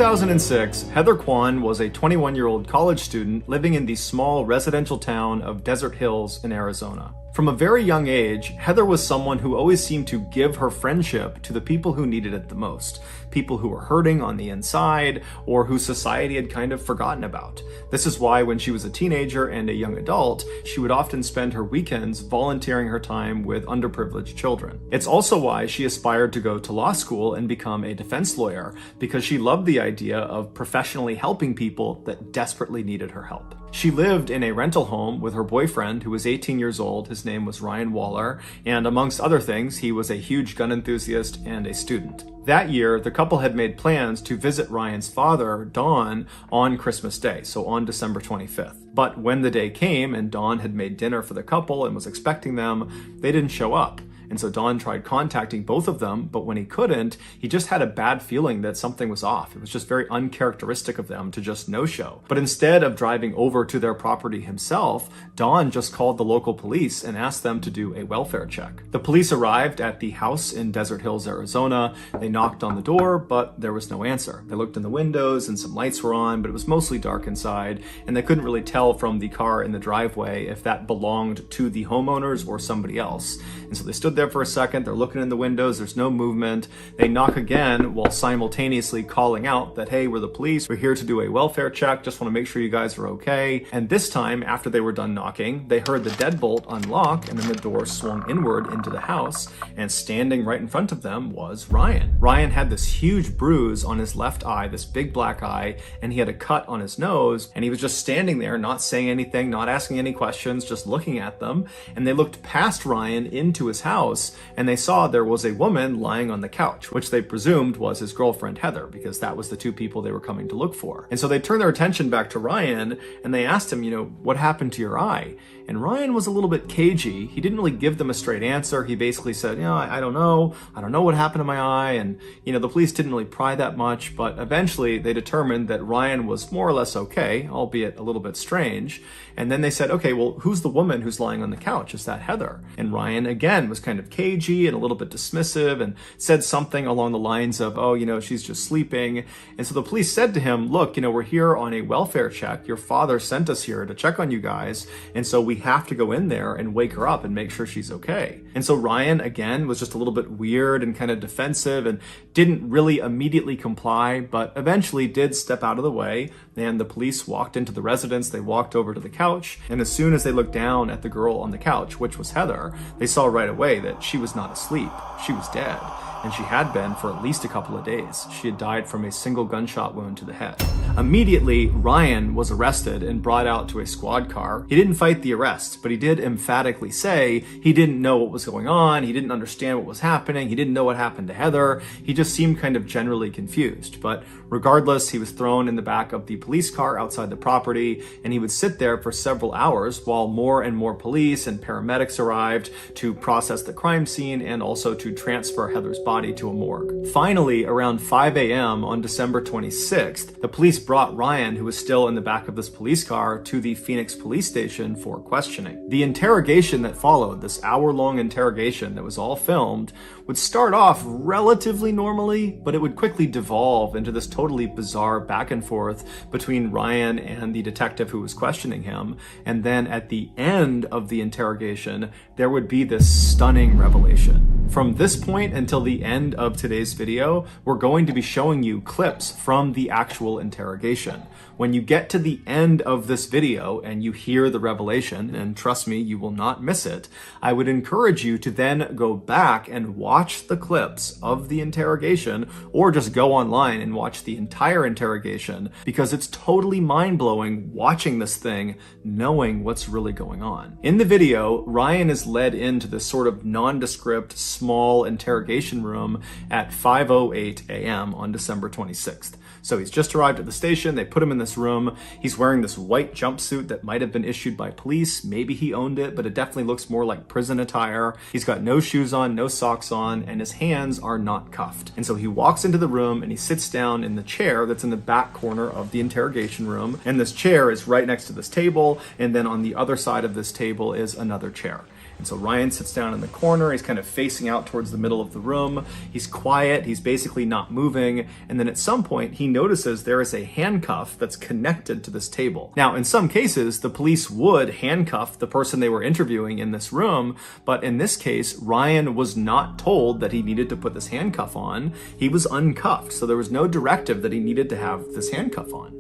2006, Heather Kwan was a 21-year-old college student living in the small residential town of Desert Hills in Arizona. From a very young age, Heather was someone who always seemed to give her friendship to the people who needed it the most, people who were hurting on the inside or who society had kind of forgotten about. This is why when she was a teenager and a young adult, she would often spend her weekends volunteering her time with underprivileged children. It's also why she aspired to go to law school and become a defense lawyer, because she loved the idea of professionally helping people that desperately needed her help. She lived in a rental home with her boyfriend, who was 18 years old. His name was Ryan Waller, and amongst other things, he was a huge gun enthusiast and a student. That year, the couple had made plans to visit Ryan's father, Don, on Christmas Day, so on December 25th. But when the day came and Don had made dinner for the couple and was expecting them, they didn't show up. And so Don tried contacting both of them, but when he couldn't, he just had a bad feeling that something was off. It was just very uncharacteristic of them to just no-show. But instead of driving over to their property himself, Don just called the local police and asked them to do a welfare check. The police arrived at the house in Desert Hills, Arizona. They knocked on the door, but there was no answer. They looked in the windows and some lights were on, but it was mostly dark inside, and they couldn't really tell from the car in the driveway if that belonged to the homeowners or somebody else. And so they stood there for a second, they're looking in the windows, there's no movement. They knock again while simultaneously calling out that, hey, we're the police, we're here to do a welfare check, just want to make sure you guys are okay. And this time, after they were done knocking, they heard the deadbolt unlock and then the door swung inward into the house, and standing right in front of them was Ryan. Ryan had this huge bruise on his left eye, this big black eye, and he had a cut on his nose, and he was just standing there, not saying anything, not asking any questions, just looking at them. And they looked past Ryan into his house, and they saw there was a woman lying on the couch, which they presumed was his girlfriend Heather, because that was the two people they were coming to look for. And so they turned their attention back to Ryan, and they asked him, what happened to your eye? And Ryan was a little bit cagey. He didn't really give them a straight answer. He basically said, I don't know. I don't know what happened to my eye. And, the police didn't really pry that much, but eventually they determined that Ryan was more or less okay, albeit a little bit strange. And then they said, okay, well, who's the woman who's lying on the couch? Is that Heather? And Ryan, again, was kind of cagey and a little bit dismissive and said something along the lines of, she's just sleeping. And so the police said to him, look, we're here on a welfare check. Your father sent us here to check on you guys. And so we have to go in there and wake her up and make sure she's okay. And so Ryan, again, was just a little bit weird and kind of defensive and didn't really immediately comply, but eventually did step out of the way. And the police walked into the residence. They walked over to the couch. And as soon as they looked down at the girl on the couch, which was Heather, they saw right away that she was not asleep. She was dead. And she had been for at least a couple of days. She had died from a single gunshot wound to the head. Immediately, Ryan was arrested and brought out to a squad car. He didn't fight the arrest, but he did emphatically say he didn't know what was going on. He didn't understand what was happening. He didn't know what happened to Heather. He just seemed kind of generally confused. But regardless, he was thrown in the back of the police car outside the property, and he would sit there for several hours while more and more police and paramedics arrived to process the crime scene and also to transfer Heather's body to a morgue. Finally, around 5 a.m. on December 26th, the police brought Ryan, who was still in the back of this police car, to the Phoenix police station for questioning. The interrogation that followed, this hour-long interrogation that was all filmed, would start off relatively normally, but it would quickly devolve into this totally bizarre back and forth between Ryan and the detective who was questioning him. And then at the end of the interrogation, there would be this stunning revelation. From this point until the end of today's video, we're going to be showing you clips from the actual interrogation. When you get to the end of this video and you hear the revelation, and trust me, you will not miss it, I would encourage you to then go back and watch the clips of the interrogation, or just go online and watch the entire interrogation, because it's totally mind-blowing watching this thing, knowing what's really going on. In the video, Ryan is led into this sort of nondescript, small interrogation room at 5:08 a.m. on December 26th. So he's just arrived at the station, they put him in this room, he's wearing this white jumpsuit that might have been issued by police, maybe he owned it, but it definitely looks more like prison attire. He's got no shoes on, no socks on, and his hands are not cuffed. And so he walks into the room and he sits down in the chair that's in the back corner of the interrogation room, and this chair is right next to this table, and then on the other side of this table is another chair. And so Ryan sits down in the corner. He's kind of facing out towards the middle of the room. He's quiet. He's basically not moving. And then at some point, he notices there is a handcuff that's connected to this table. Now, in some cases, the police would handcuff the person they were interviewing in this room. But in this case, Ryan was not told that he needed to put this handcuff on. He was uncuffed. So there was no directive that he needed to have this handcuff on.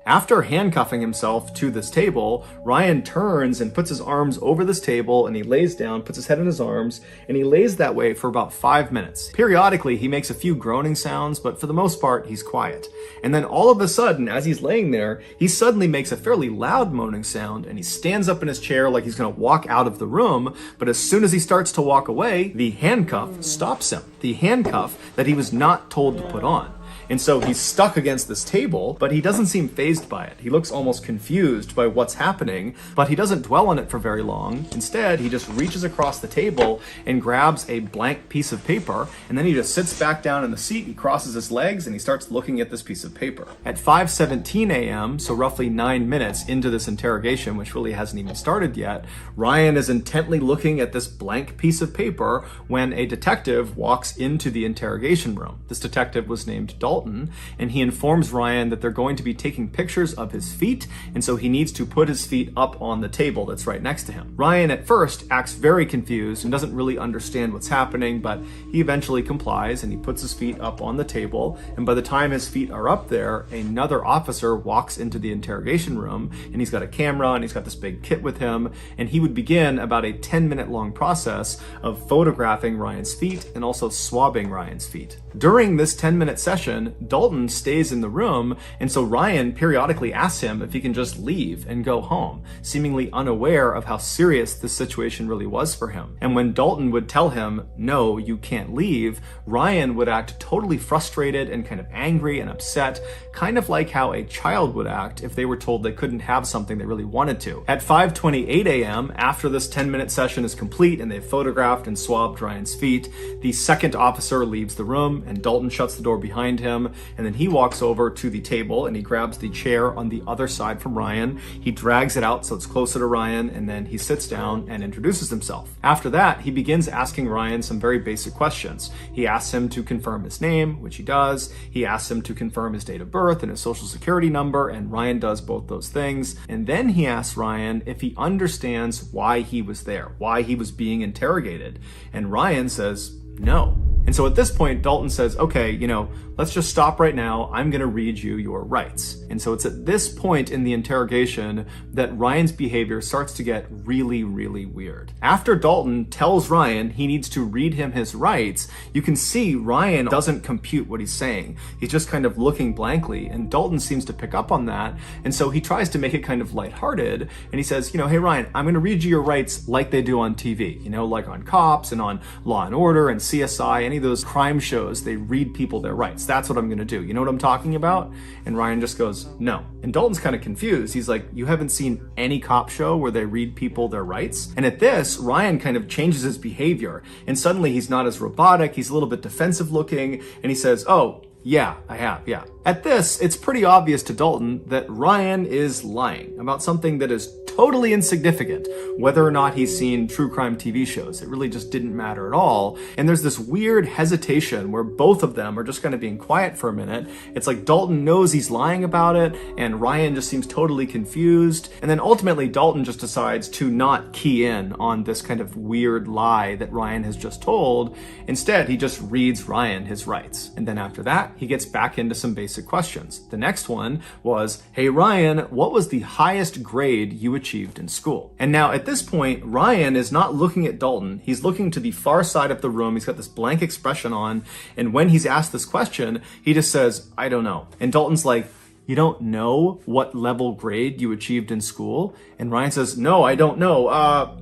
After handcuffing himself to this table, Ryan turns and puts his arms over this table and he lays down, puts his head in his arms, and he lays that way for about 5 minutes. Periodically, he makes a few groaning sounds, but for the most part, he's quiet. And then all of a sudden, as he's laying there, he suddenly makes a fairly loud moaning sound and he stands up in his chair like he's gonna walk out of the room, but as soon as he starts to walk away, the handcuff stops him. The handcuff that he was not told to put on. And so he's stuck against this table, but he doesn't seem fazed by it. He looks almost confused by what's happening, but he doesn't dwell on it for very long. Instead, he just reaches across the table and grabs a blank piece of paper, and then he just sits back down in the seat, he crosses his legs, and he starts looking at this piece of paper. At 5:17 a.m., so roughly 9 minutes into this interrogation, which really hasn't even started yet, Ryan is intently looking at this blank piece of paper when a detective walks into the interrogation room. This detective was named Dalton, and he informs Ryan that they're going to be taking pictures of his feet, and so he needs to put his feet up on the table that's right next to him. Ryan at first acts very confused and doesn't really understand what's happening, but he eventually complies and he puts his feet up on the table, and by the time his feet are up there, another officer walks into the interrogation room, and he's got a camera and he's got this big kit with him, and he would begin about a 10-minute long process of photographing Ryan's feet and also swabbing Ryan's feet. During this 10-minute session, Dalton stays in the room, and so Ryan periodically asks him if he can just leave and go home, seemingly unaware of how serious this situation really was for him. And when Dalton would tell him, no, you can't leave, Ryan would act totally frustrated and kind of angry and upset, kind of like how a child would act if they were told they couldn't have something they really wanted to. At 5:28 a.m., after this 10-minute session is complete and they've photographed and swabbed Ryan's feet, the second officer leaves the room and Dalton shuts the door behind him, and then he walks over to the table and he grabs the chair on the other side from Ryan. He drags it out so it's closer to Ryan, and then he sits down and introduces himself. After that, he begins asking Ryan some very basic questions. He asks him to confirm his name, which he does. He asks him to confirm his date of birth and his social security number, and Ryan does both those things. And then he asks Ryan if he understands why he was there, why he was being interrogated. And Ryan says, no. And so at this point, Dalton says, okay, let's just stop right now. I'm going to read you your rights. And so it's at this point in the interrogation that Ryan's behavior starts to get really, really weird. After Dalton tells Ryan he needs to read him his rights, you can see Ryan doesn't compute what he's saying. He's just kind of looking blankly, and Dalton seems to pick up on that. And so he tries to make it kind of lighthearted, and he says, hey Ryan, I'm going to read you your rights like they do on TV, like on Cops and on Law and Order and CSI, any of those crime shows, they read people their rights. That's what I'm going to do. You know what I'm talking about? And Ryan just goes, no. And Dalton's kind of confused. He's like, you haven't seen any cop show where they read people their rights? And at this, Ryan kind of changes his behavior. And suddenly he's not as robotic. He's a little bit defensive looking. And he says, oh, yeah, I have, yeah. At this, it's pretty obvious to Dalton that Ryan is lying about something that is totally insignificant, whether or not he's seen true crime TV shows. It really just didn't matter at all. And there's this weird hesitation where both of them are just kind of being quiet for a minute. It's like Dalton knows he's lying about it, and Ryan just seems totally confused. And then ultimately, Dalton just decides to not key in on this kind of weird lie that Ryan has just told. Instead, he just reads Ryan his rights. And then after that, he gets back into some basic questions. The next one was, hey Ryan, what was the highest grade you achieved in school? And now at this point, Ryan is not looking at Dalton. He's looking to the far side of the room. He's got this blank expression on. And when he's asked this question, he just says, I don't know. And Dalton's like, you don't know what level grade you achieved in school? And Ryan says, no, I don't know.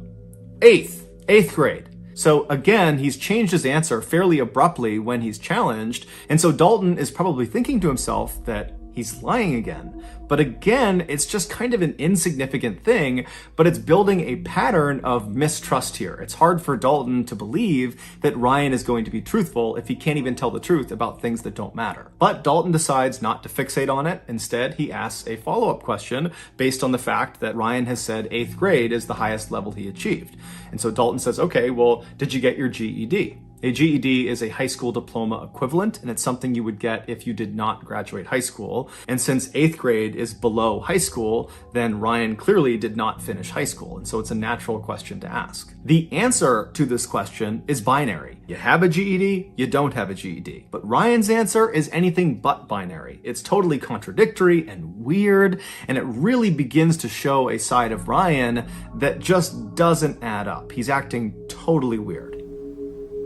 Eighth grade. So again, he's changed his answer fairly abruptly when he's challenged, and so Dalton is probably thinking to himself that he's lying again. But again, it's just kind of an insignificant thing, but it's building a pattern of mistrust here. It's hard for Dalton to believe that Ryan is going to be truthful if he can't even tell the truth about things that don't matter. But Dalton decides not to fixate on it. Instead, he asks a follow-up question based on the fact that Ryan has said 8th grade is the highest level he achieved. And so Dalton says, okay, well, did you get your GED? A GED is a high school diploma equivalent, and it's something you would get if you did not graduate high school. And since 8th grade is below high school, then Ryan clearly did not finish high school, and so it's a natural question to ask. The answer to this question is binary. You have a GED, you don't have a GED. But Ryan's answer is anything but binary. It's totally contradictory and weird, and it really begins to show a side of Ryan that just doesn't add up. He's acting totally weird.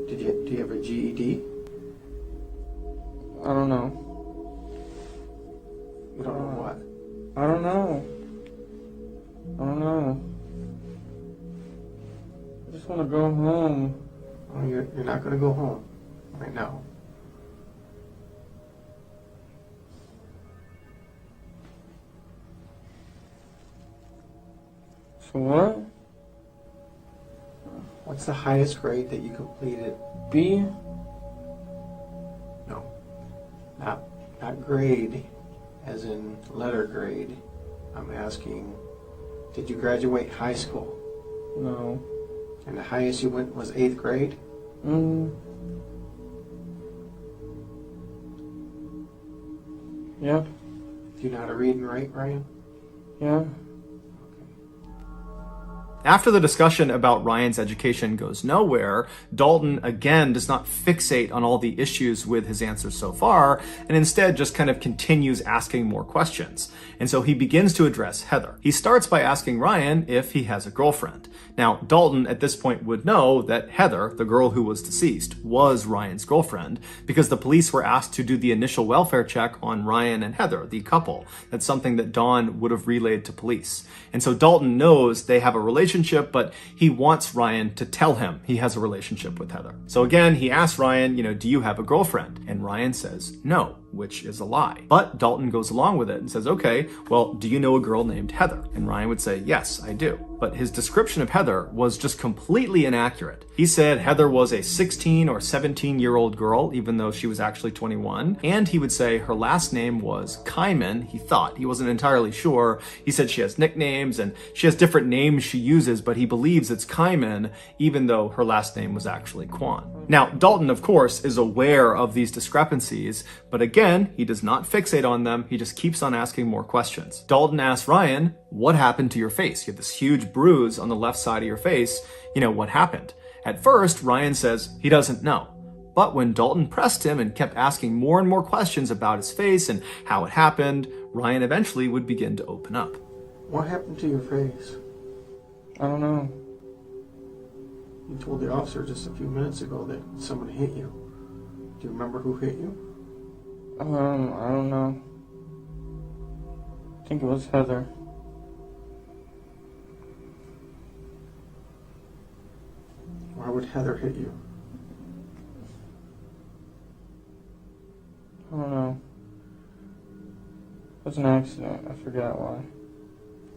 Do you have a GED? I don't know. You don't know what? I don't know. I don't know. I just want to go home. Oh, you're not going to go home right now. So what? What's the highest grade that you completed? B? No, not grade, as in letter grade. I'm asking, did you graduate high school? No. And the highest you went was 8th grade? Yep. Do you know how to read and write, Ryan? Yeah. After the discussion about Ryan's education goes nowhere, Dalton again does not fixate on all the issues with his answers so far, and instead just kind of continues asking more questions. And so he begins to address Heather. He starts by asking Ryan if he has a girlfriend. Now, Dalton at this point would know that Heather, the girl who was deceased, was Ryan's girlfriend, because the police were asked to do the initial welfare check on Ryan and Heather, the couple. That's something that Dawn would have relayed to police. And so Dalton knows they have a relationship, but he wants Ryan to tell him he has a relationship with Heather. So again, he asks Ryan, do you have a girlfriend? And Ryan says no, which is a lie. But Dalton goes along with it and says, okay, well, do you know a girl named Heather? And Ryan would say, yes, I do. But his description of Heather was just completely inaccurate. He said Heather was a 16 or 17-year-old girl, even though she was actually 21. And he would say her last name was Kyman. He thought. He wasn't entirely sure. He said she has nicknames and she has different names she uses, but he believes it's Kyman, even though her last name was actually Kwan. Now, Dalton, of course, is aware of these discrepancies, but again, he does not fixate on them. He just keeps on asking more questions. Dalton asks Ryan, what happened to your face? You have this huge bruise on the left side of your face. What happened? At first, Ryan says he doesn't know. But when Dalton pressed him and kept asking more and more questions about his face and how it happened, Ryan eventually would begin to open up. What happened to your face? I don't know. You told the officer just a few minutes ago that someone hit you. Do you remember who hit you? I don't know. I think it was Heather. Why would Heather hit you? I don't know. It was an accident. I forgot why.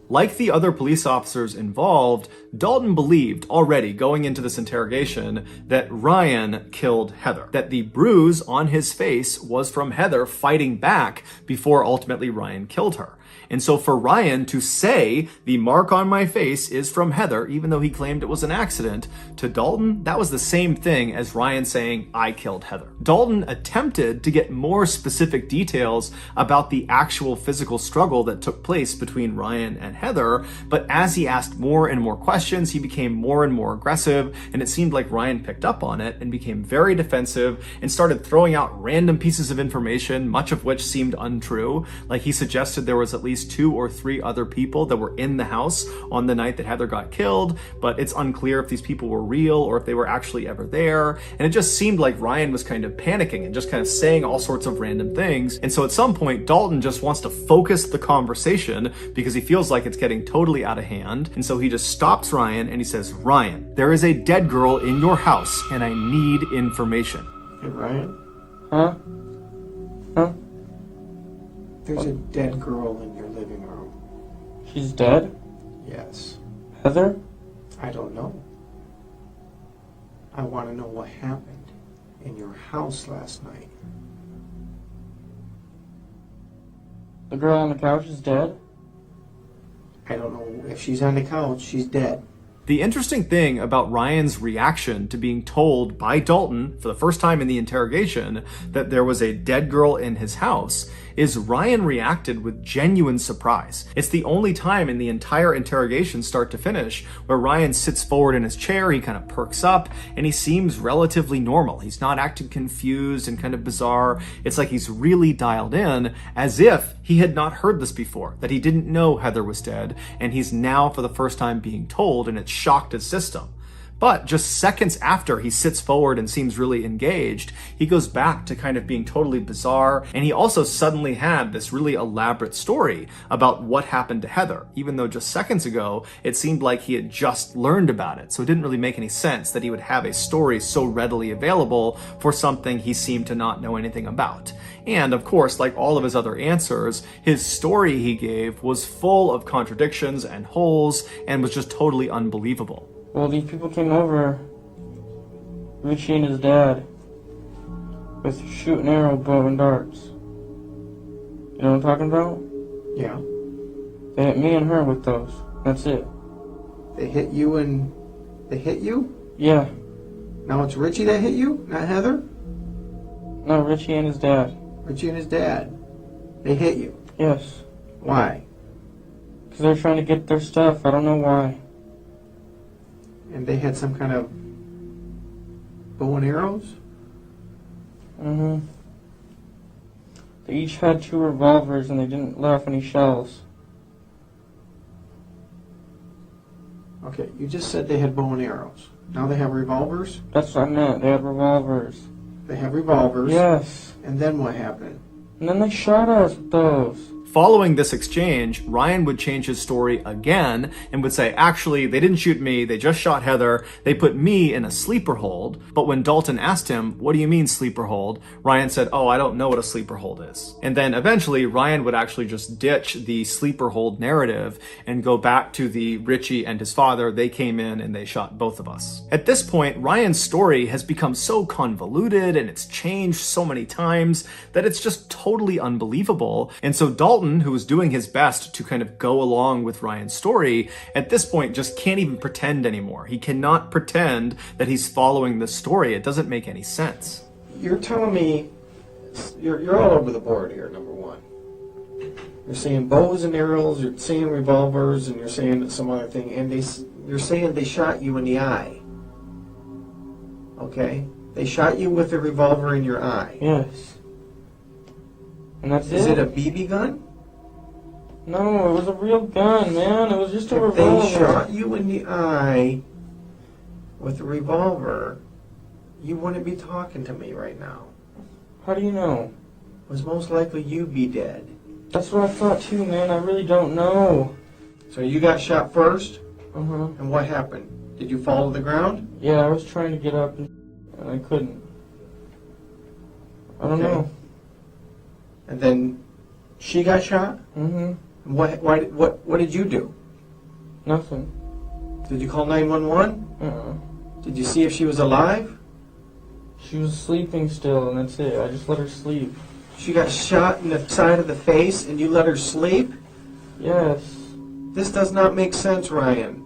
Like the other police officers involved, Dalton believed already going into this interrogation that Ryan killed Heather, that the bruise on his face was from Heather fighting back before ultimately Ryan killed her. And so for Ryan to say the mark on my face is from Heather, even though he claimed it was an accident, to Dalton, that was the same thing as Ryan saying, I killed Heather. Dalton attempted to get more specific details about the actual physical struggle that took place between Ryan and Heather, but as he asked more and more questions, he became more and more aggressive, and it seemed like Ryan picked up on it and became very defensive and started throwing out random pieces of information, much of which seemed untrue. Like he suggested there was at least 2 or 3 other people that were in the house on the night that Heather got killed, but it's unclear if these people were real or if they were actually ever there. And it just seemed like Ryan was kind of panicking and just kind of saying all sorts of random things. And so at some point, Dalton just wants to focus the conversation because he feels like like it's getting totally out of hand. And so he just stops Ryan and he says, "Ryan, there is a dead girl in your house and I need information." Hey, Ryan, Huh? Huh? there's a dead girl in your living room. She's dead? Yes. Heather? I don't know. I want to know what happened in your house last night. The girl on the couch is dead? I don't know if she's on the couch. She's dead. The interesting thing about Ryan's reaction to being told by Dalton for the first time in the interrogation that there was a dead girl in his house is Ryan reacted with genuine surprise. It's the only time in the entire interrogation start to finish where Ryan sits forward in his chair, he kind of perks up, and he seems relatively normal. He's not acting confused and kind of bizarre. It's like he's really dialed in, as if he had not heard this before, that he didn't know Heather was dead, and he's now for the first time being told, and it shocked his system. But just seconds after he sits forward and seems really engaged, he goes back to kind of being totally bizarre, and he also suddenly had this really elaborate story about what happened to Heather, even though just seconds ago it seemed like he had just learned about it. So it didn't really make any sense that he would have a story so readily available for something he seemed to not know anything about. And of course, like all of his other answers, his story he gave was full of contradictions and holes and was just totally unbelievable. Well, these people came over, Richie and his dad, with shoot and arrow, bow and darts. You know what I'm talking about? Yeah. They hit me and her with those. That's it. They hit you and they hit you? Yeah. Now it's Richie that hit you, not Heather? No, Richie and his dad. Richie and his dad. They hit you. Yes. Why? Because they're trying to get their stuff. I don't know why. And they had some kind of bow and arrows? Mm-hmm. They each had 2 revolvers and they didn't let off any shells. Okay, you just said they had bow and arrows. Now they have revolvers? That's what I meant. They had revolvers. They have revolvers. Yes. And then what happened? And then they shot us with those. Following this exchange, Ryan would change his story again and would say, actually, they didn't shoot me, they just shot Heather, they put me in a sleeper hold. But when Dalton asked him, what do you mean sleeper hold? Ryan said, oh, I don't know what a sleeper hold is. And then eventually, Ryan would actually just ditch the sleeper hold narrative and go back to the Richie and his father, they came in and they shot both of us. At this point, Ryan's story has become so convoluted and it's changed so many times that it's just totally unbelievable. And so Dalton, who was doing his best to kind of go along with Ryan's story, at this point just can't even pretend anymore. He cannot pretend that he's following this story. It doesn't make any sense. You're telling me you're all over the board here, number one. You're saying bows and arrows, you're saying revolvers, and you're saying some other thing, and you're saying they shot you in the eye. Okay? They shot you with a revolver in your eye. Yes. And that's Is it a BB gun? No, it was a real gun, man. It was just a If they revolver. shot you in the eye with a revolver, you wouldn't be talking to me right now. How do you know? It was most likely you'd be dead. That's what I thought too, man. I really don't know. So you got shot first, Uh-huh. and what happened? Did you fall to the ground? Yeah, I was trying to get up and I couldn't. I don't Okay. know. And then she got shot? Mm-hmm. What did you do? Nothing. Did you call 911? Uh-uh. Did you see if she was alive? She was sleeping still, and that's it. I just let her sleep. She got shot in the side of the face and you let her sleep? Yes. This does not make sense, Ryan.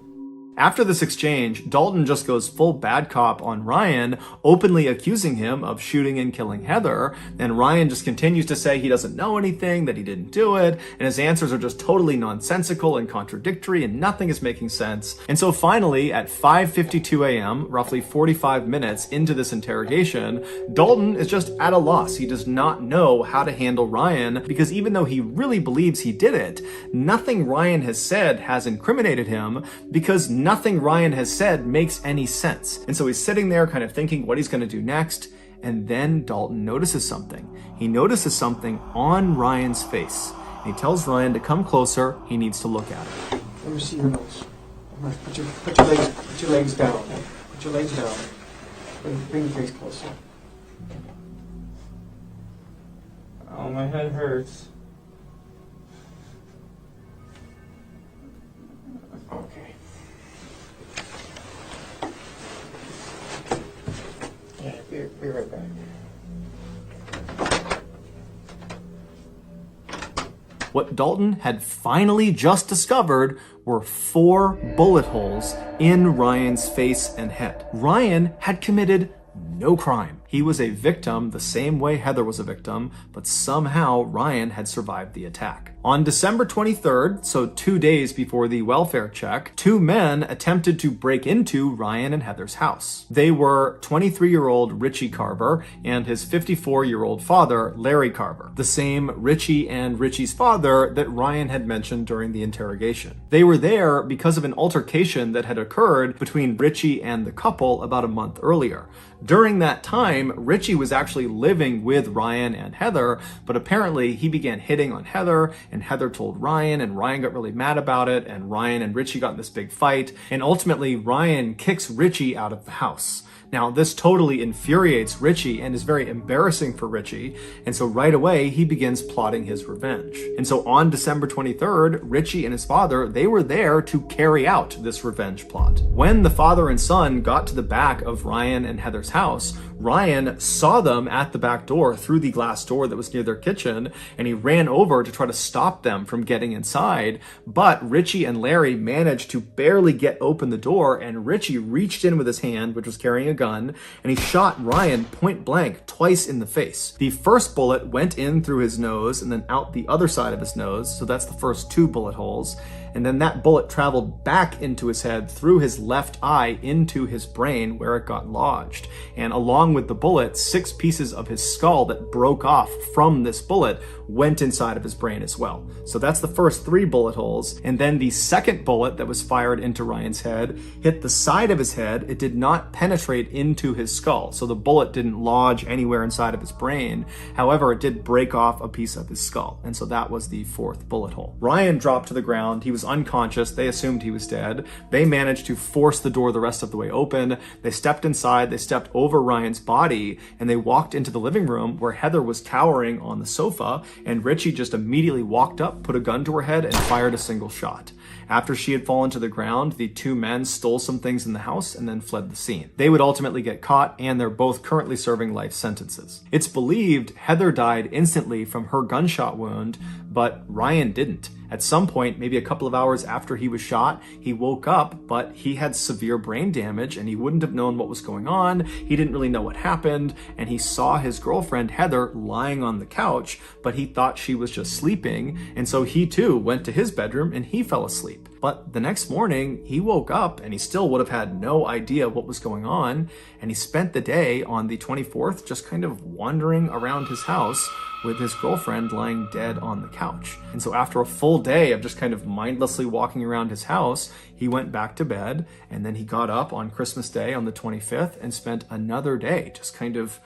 After this exchange, Dalton just goes full bad cop on Ryan, openly accusing him of shooting and killing Heather, and Ryan just continues to say he doesn't know anything, that he didn't do it, and his answers are just totally nonsensical and contradictory, and nothing is making sense. And so finally, at 5:52 a.m., roughly 45 minutes into this interrogation, Dalton is just at a loss. He does not know how to handle Ryan, because even though he really believes he did it, nothing Ryan has said has incriminated him, because nothing Ryan has said makes any sense. And so he's sitting there kind of thinking what he's going to do next, and then Dalton notices something. He notices something on Ryan's face, He tells Ryan to come closer. He needs to look at it. Let me see your nose. Put your legs down. Put your legs down. Bring your face closer. Oh, my head hurts. Okay. Yeah, be right back. What Dalton had finally just discovered were 4 bullet holes in Ryan's face and head. Ryan had committed no crime. He was a victim the same way Heather was a victim, but somehow Ryan had survived the attack. On December 23rd, so 2 days before the welfare check, 2 men attempted to break into Ryan and Heather's house. They were 23-year-old Richie Carver and his 54-year-old father, Larry Carver, the same Richie and Richie's father that Ryan had mentioned during the interrogation. They were there because of an altercation that had occurred between Richie and the couple about a month earlier. During that time, Richie was actually living with Ryan and Heather, but apparently he began hitting on Heather, and Heather told Ryan, and Ryan got really mad about it, and Ryan and Richie got in this big fight, and ultimately Ryan kicks Richie out of the house. Now, this totally infuriates Richie and is very embarrassing for Richie, and so right away, he begins plotting his revenge. And so on December 23rd, Richie and his father, they were there to carry out this revenge plot. When the father and son got to the back of Ryan and Heather's house, Ryan saw them at the back door through the glass door that was near their kitchen, and he ran over to try to stop them from getting inside, but Richie and Larry managed to barely get open the door, and Richie reached in with his hand, which was carrying a gun, and he shot Ryan point blank twice in the face. The first bullet went in through his nose and then out the other side of his nose, so that's the first 2 bullet holes. And then that bullet traveled back into his head through his left eye into his brain where it got lodged. And along with the bullet, 6 pieces of his skull that broke off from this bullet went inside of his brain as well. So that's the first 3 bullet holes. And then the second bullet that was fired into Ryan's head hit the side of his head. It did not penetrate into his skull. So the bullet didn't lodge anywhere inside of his brain. However, it did break off a piece of his skull. And so that was the 4th bullet hole. Ryan dropped to the ground. He was unconscious. They assumed he was dead. They managed to force the door the rest of the way open. They stepped inside. They stepped over Ryan's body, and they walked into the living room where Heather was cowering on the sofa, and Richie just immediately walked up, put a gun to her head, and fired a single shot. After she had fallen to the ground, the 2 men stole some things in the house and then fled the scene. They would ultimately get caught, and they're both currently serving life sentences. It's believed Heather died instantly from her gunshot wound, but Ryan didn't. At some point, maybe a couple of hours after he was shot, he woke up, but he had severe brain damage and he wouldn't have known what was going on. He didn't really know what happened, and he saw his girlfriend Heather lying on the couch, but he thought she was just sleeping, and so he too went to his bedroom and he fell asleep. But the next morning, he woke up and he still would have had no idea what was going on, and he spent the day on the 24th just kind of wandering around his house with his girlfriend lying dead on the couch. And so after a full day of just kind of mindlessly walking around his house, he went back to bed, and then he got up on Christmas Day on the 25th and spent another day just kind of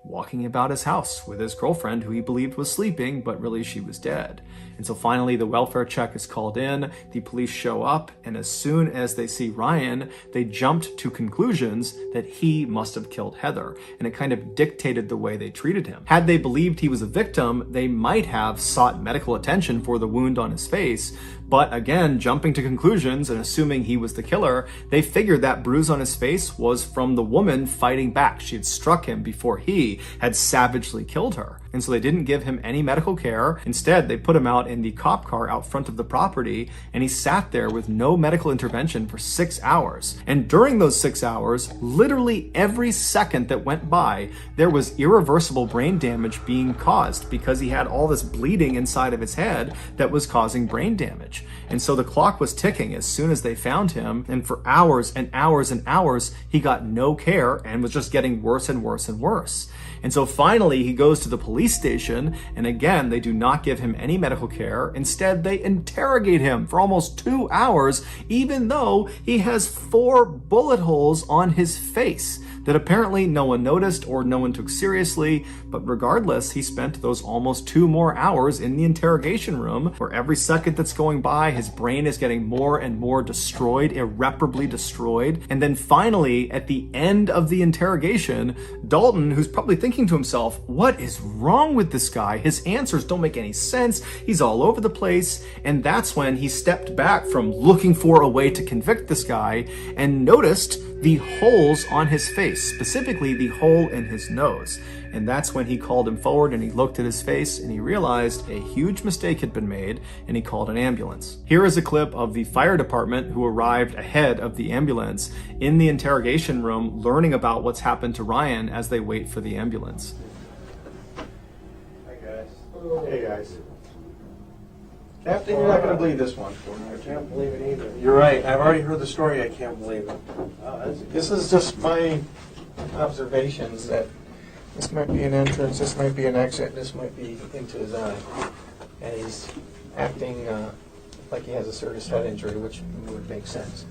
walking about his house with his girlfriend, who he believed was sleeping, but really she was dead. And so finally the welfare check is called in, the police show up, and as soon as they see Ryan, they jumped to conclusions that he must have killed Heather, and it kind of dictated the way they treated him. Had they believed he was a victim, they might have sought medical attention for the wound on his face, but again, jumping to conclusions and assuming he was the killer, they figured that bruise on his face was from the woman fighting back. She had struck him before he had savagely killed her. And so they didn't give him any medical care. Instead, they put him out in the cop car out front of the property, and he sat there with no medical intervention for 6 hours. And during those 6 hours, literally every second that went by, there was irreversible brain damage being caused because he had all this bleeding inside of his head that was causing brain damage. And so the clock was ticking as soon as they found him, and for hours and hours and hours, he got no care and was just getting worse and worse and worse. And so finally, he goes to the police station, and again, they do not give him any medical care. Instead, they interrogate him for almost 2 hours, even though he has 4 bullet holes on his face. that apparently no one noticed or no one took seriously, but regardless, he spent those almost 2 more hours in the interrogation room, where every second that's going by, his brain is getting more and more destroyed, irreparably destroyed. And then finally, at the end of the interrogation, Dalton, who's probably thinking to himself, what is wrong with this guy? His answers don't make any sense. He's all over the place. And that's when he stepped back from looking for a way to convict this guy and noticed the holes on his face, specifically the hole in his nose. And that's when he called him forward and he looked at his face and he realized a huge mistake had been made, and he called an ambulance. Here is a clip of the fire department who arrived ahead of the ambulance in the interrogation room, learning about what's happened to Ryan as they wait for the ambulance. Hi guys. Hey guys. Captain, you're not going to believe this one. I can't believe it either. You're right. I've already heard the story. I can't believe it. This is just my observations that this might be an entrance, this might be an exit, this might be into his eye. And he's acting like he has a serious head injury, which would make sense.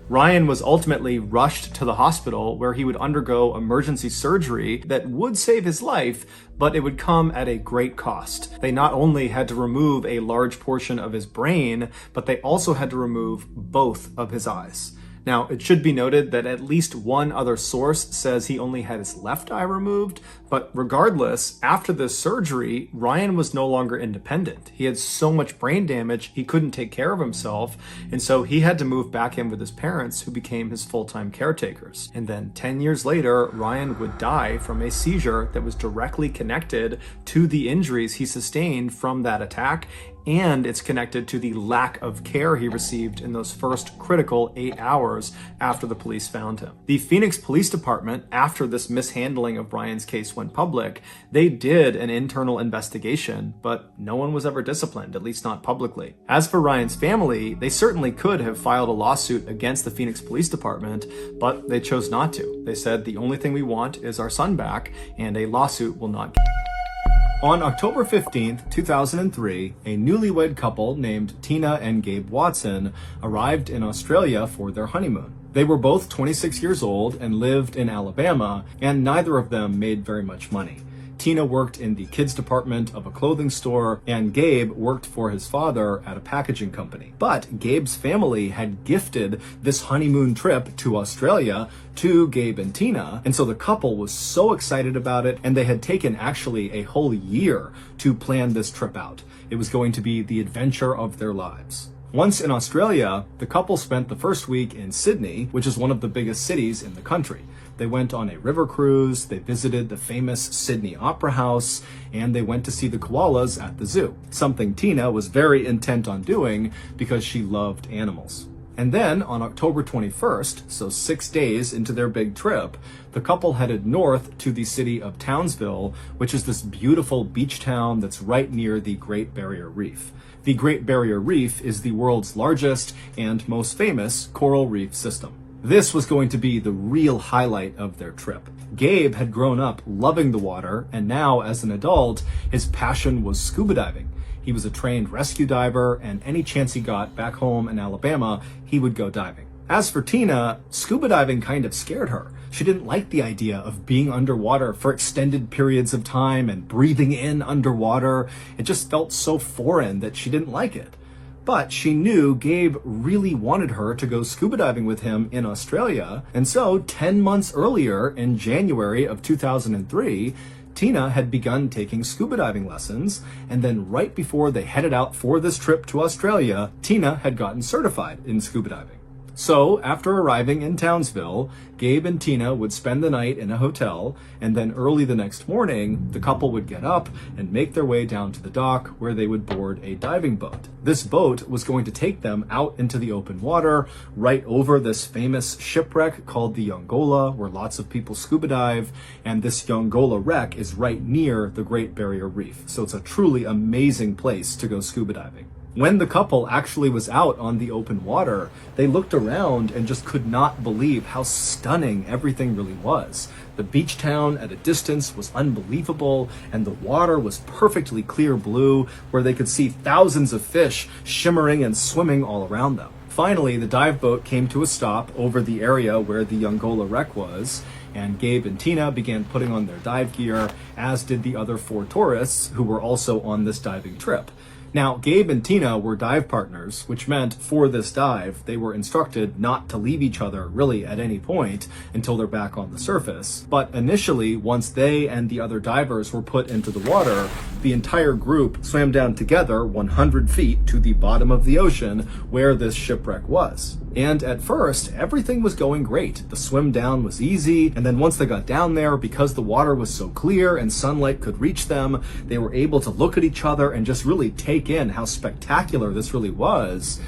Ryan was ultimately rushed to the hospital, where he would undergo emergency surgery that would save his life, but it would come at a great cost. They not only had to remove a large portion of his brain, but they also had to remove both of his eyes. Now, it should be noted that at least one other source says he only had his left eye removed, but regardless, after this surgery, Ryan was no longer independent. He had so much brain damage, he couldn't take care of himself, and so he had to move back in with his parents, who became his full-time caretakers. And then 10 years later, Ryan would die from a seizure that was directly connected to the injuries he sustained from that attack, and it's connected to the lack of care he received in those first critical 8 hours after the police found him. The Phoenix Police Department, after this mishandling of Ryan's case went public, they did an internal investigation, but no one was ever disciplined, at least not publicly. As for Ryan's family, they certainly could have filed a lawsuit against the Phoenix Police Department, but they chose not to. They said, the only thing we want is our son back, and a lawsuit will not get. On October 15th, 2003, a newlywed couple named Tina and Gabe Watson arrived in Australia for their honeymoon. They were both 26 years old and lived in Alabama, and neither of them made very much money. Tina worked in the kids department of a clothing store, and Gabe worked for his father at a packaging company. But Gabe's family had gifted this honeymoon trip to Australia to Gabe and Tina, and so the couple was so excited about it, and they had taken actually a whole year to plan this trip out. It was going to be the adventure of their lives. Once in Australia, the couple spent the first week in Sydney, which is one of the biggest cities in the country. They went on a river cruise, they visited the famous Sydney Opera House, and they went to see the koalas at the zoo, something Tina was very intent on doing because she loved animals. And then on October 21st, so 6 days into their big trip, the couple headed north to the city of Townsville, which is this beautiful beach town that's right near the Great Barrier Reef. The Great Barrier Reef is the world's largest and most famous coral reef system. This was going to be the real highlight of their trip. Gabe had grown up loving the water, and now as an adult, his passion was scuba diving. He was a trained rescue diver, and any chance he got back home in Alabama, he would go diving. As for Tina, scuba diving kind of scared her. She didn't like the idea of being underwater for extended periods of time and breathing in underwater. It just felt so foreign that she didn't like it. But she knew Gabe really wanted her to go scuba diving with him in Australia, and so 10 months earlier, in January of 2003, Tina had begun taking scuba diving lessons, and then right before they headed out for this trip to Australia, Tina had gotten certified in scuba diving. So, after arriving in Townsville, Gabe and Tina would spend the night in a hotel, and then early the next morning, the couple would get up and make their way down to the dock where they would board a diving boat. This boat was going to take them out into the open water, right over this famous shipwreck called the Yongola, where lots of people scuba dive, and this Yongola wreck is right near the Great Barrier Reef. So it's a truly amazing place to go scuba diving. When the couple actually was out on the open water, they looked around and just could not believe how stunning everything really was. The beach town at a distance was unbelievable, and the water was perfectly clear blue, where they could see thousands of fish shimmering and swimming all around them. Finally, the dive boat came to a stop over the area where the Yongola wreck was, and Gabe and Tina began putting on their dive gear, as did the other 4 tourists who were also on this diving trip. Now, Gabe and Tina were dive partners, which meant for this dive, they were instructed not to leave each other really at any point until they're back on the surface. But initially, once they and the other divers were put into the water, the entire group swam down together 100 feet to the bottom of the ocean where this shipwreck was. And at first, everything was going great. The swim down was easy, and then once they got down there, because the water was so clear and sunlight could reach them, they were able to look at each other and just really take in how spectacular this really was.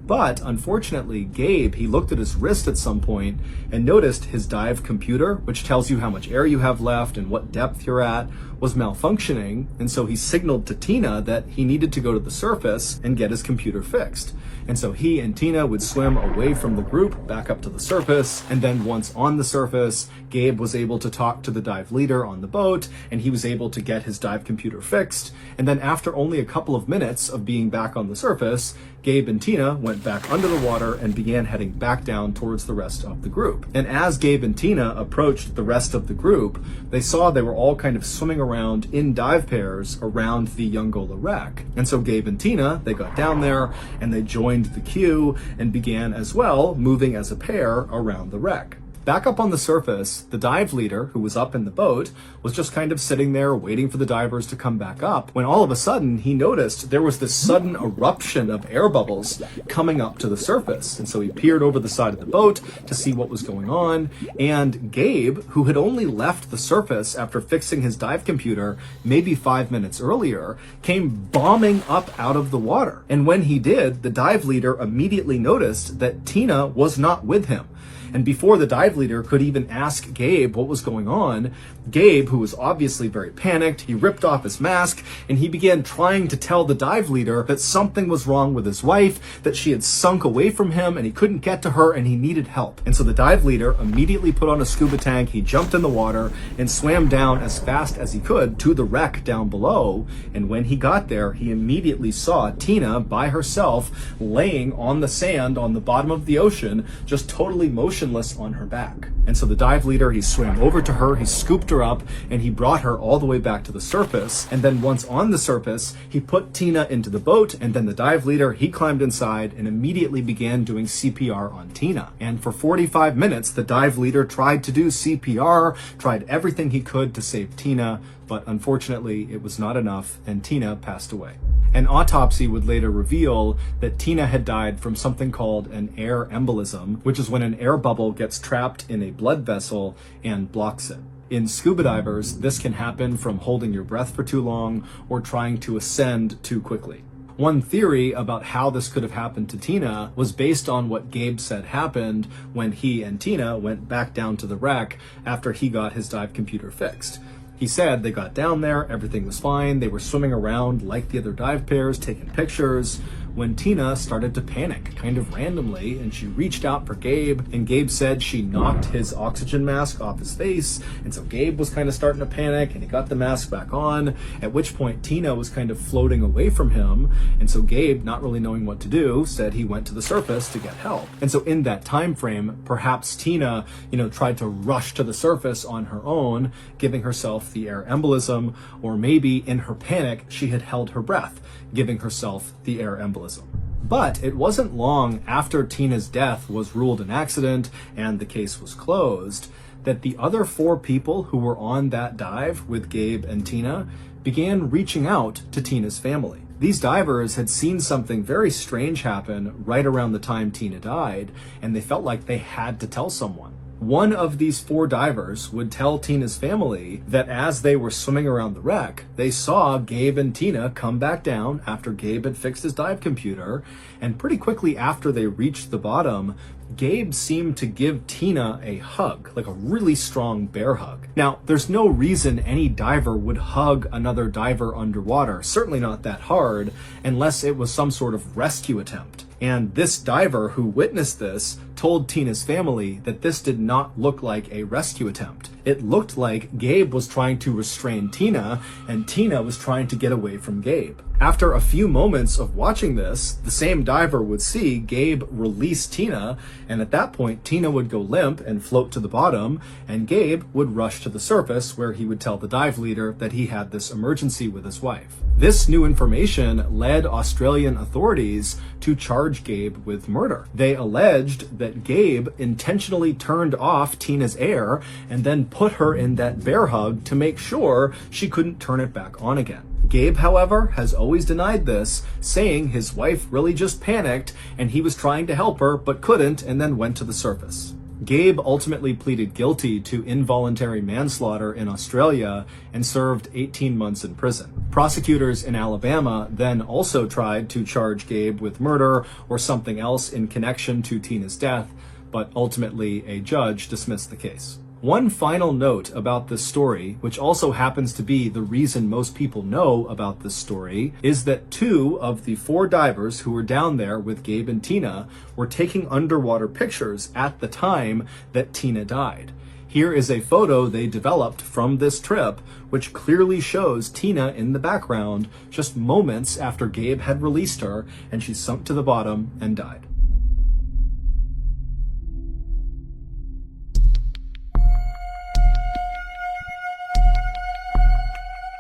But unfortunately, Gabe, he looked at his wrist at some point and noticed his dive computer, which tells you how much air you have left and what depth you're at, was malfunctioning. And so he signaled to Tina that he needed to go to the surface and get his computer fixed. And so he and Tina would swim away from the group back up to the surface. And then once on the surface, Gabe was able to talk to the dive leader on the boat, and he was able to get his dive computer fixed. And then after only a couple of minutes of being back on the surface, Gabe and Tina went back under the water and began heading back down towards the rest of the group. And as Gabe and Tina approached the rest of the group, they saw they were all kind of swimming around in dive pairs around the Youngola wreck. And so Gabe and Tina, they got down there and they joined the queue and began as well moving as a pair around the wreck. Back up on the surface, the dive leader, who was up in the boat, was just kind of sitting there waiting for the divers to come back up, when all of a sudden he noticed there was this sudden eruption of air bubbles coming up to the surface. And so he peered over the side of the boat to see what was going on, and Gabe, who had only left the surface after fixing his dive computer maybe 5 minutes earlier, came bombing up out of the water. And when he did, the dive leader immediately noticed that Tina was not with him. And before the dive leader could even ask Gabe what was going on, Gabe, who was obviously very panicked, he ripped off his mask and he began trying to tell the dive leader that something was wrong with his wife, that she had sunk away from him and he couldn't get to her and he needed help. And so the dive leader immediately put on a scuba tank, he jumped in the water and swam down as fast as he could to the wreck down below. And when he got there, he immediately saw Tina by herself laying on the sand on the bottom of the ocean, just totally motionless on her back. And so the dive leader, he swam over to her, he scooped her up, and he brought her all the way back to the surface. And then once on the surface, he put Tina into the boat, and then the dive leader, he climbed inside and immediately began doing CPR on Tina. And for 45 minutes, the dive leader tried to do CPR, tried everything he could to save Tina, but unfortunately it was not enough, and Tina passed away. An autopsy would later reveal that Tina had died from something called an air embolism, which is when an air bubble gets trapped in a blood vessel and blocks it. In scuba divers, this can happen from holding your breath for too long or trying to ascend too quickly. One theory about how this could have happened to Tina was based on what Gabe said happened when he and Tina went back down to the wreck after he got his dive computer fixed. He said they got down there, everything was fine, they were swimming around like the other dive pairs, taking pictures, when Tina started to panic, kind of randomly, and she reached out for Gabe, and Gabe said she knocked his oxygen mask off his face, and so Gabe was kind of starting to panic, and he got the mask back on, at which point Tina was kind of floating away from him, and so Gabe, not really knowing what to do, said he went to the surface to get help. And so in that time frame, perhaps Tina, tried to rush to the surface on her own, giving herself the air embolism, or maybe in her panic, she had held her breath, giving herself the air embolism. But it wasn't long after Tina's death was ruled an accident and the case was closed that the other 4 people who were on that dive with Gabe and Tina began reaching out to Tina's family. These divers had seen something very strange happen right around the time Tina died, and they felt like they had to tell someone. One of these 4 divers would tell Tina's family that as they were swimming around the wreck, they saw Gabe and Tina come back down after Gabe had fixed his dive computer, and pretty quickly after they reached the bottom, Gabe seemed to give Tina a hug, like a really strong bear hug. Now, there's no reason any diver would hug another diver underwater, certainly not that hard, unless it was some sort of rescue attempt. And this diver who witnessed this told Tina's family that this did not look like a rescue attempt. It looked like Gabe was trying to restrain Tina, and Tina was trying to get away from Gabe. After a few moments of watching this, the same diver would see Gabe release Tina, and at that point, Tina would go limp and float to the bottom, and Gabe would rush to the surface where he would tell the dive leader that he had this emergency with his wife. This new information led Australian authorities to charge Gabe with murder. They alleged that Gabe intentionally turned off Tina's air and then put her in that bear hug to make sure she couldn't turn it back on again. Gabe, however, has always denied this, saying his wife really just panicked and he was trying to help her but couldn't and then went to the surface. Gabe ultimately pleaded guilty to involuntary manslaughter in Australia and served 18 months in prison. Prosecutors in Alabama then also tried to charge Gabe with murder or something else in connection to Tina's death, but ultimately a judge dismissed the case. One final note about this story, which also happens to be the reason most people know about this story, is that 2 of the 4 divers who were down there with Gabe and Tina were taking underwater pictures at the time that Tina died. Here is a photo they developed from this trip, which clearly shows Tina in the background just moments after Gabe had released her and she sunk to the bottom and died.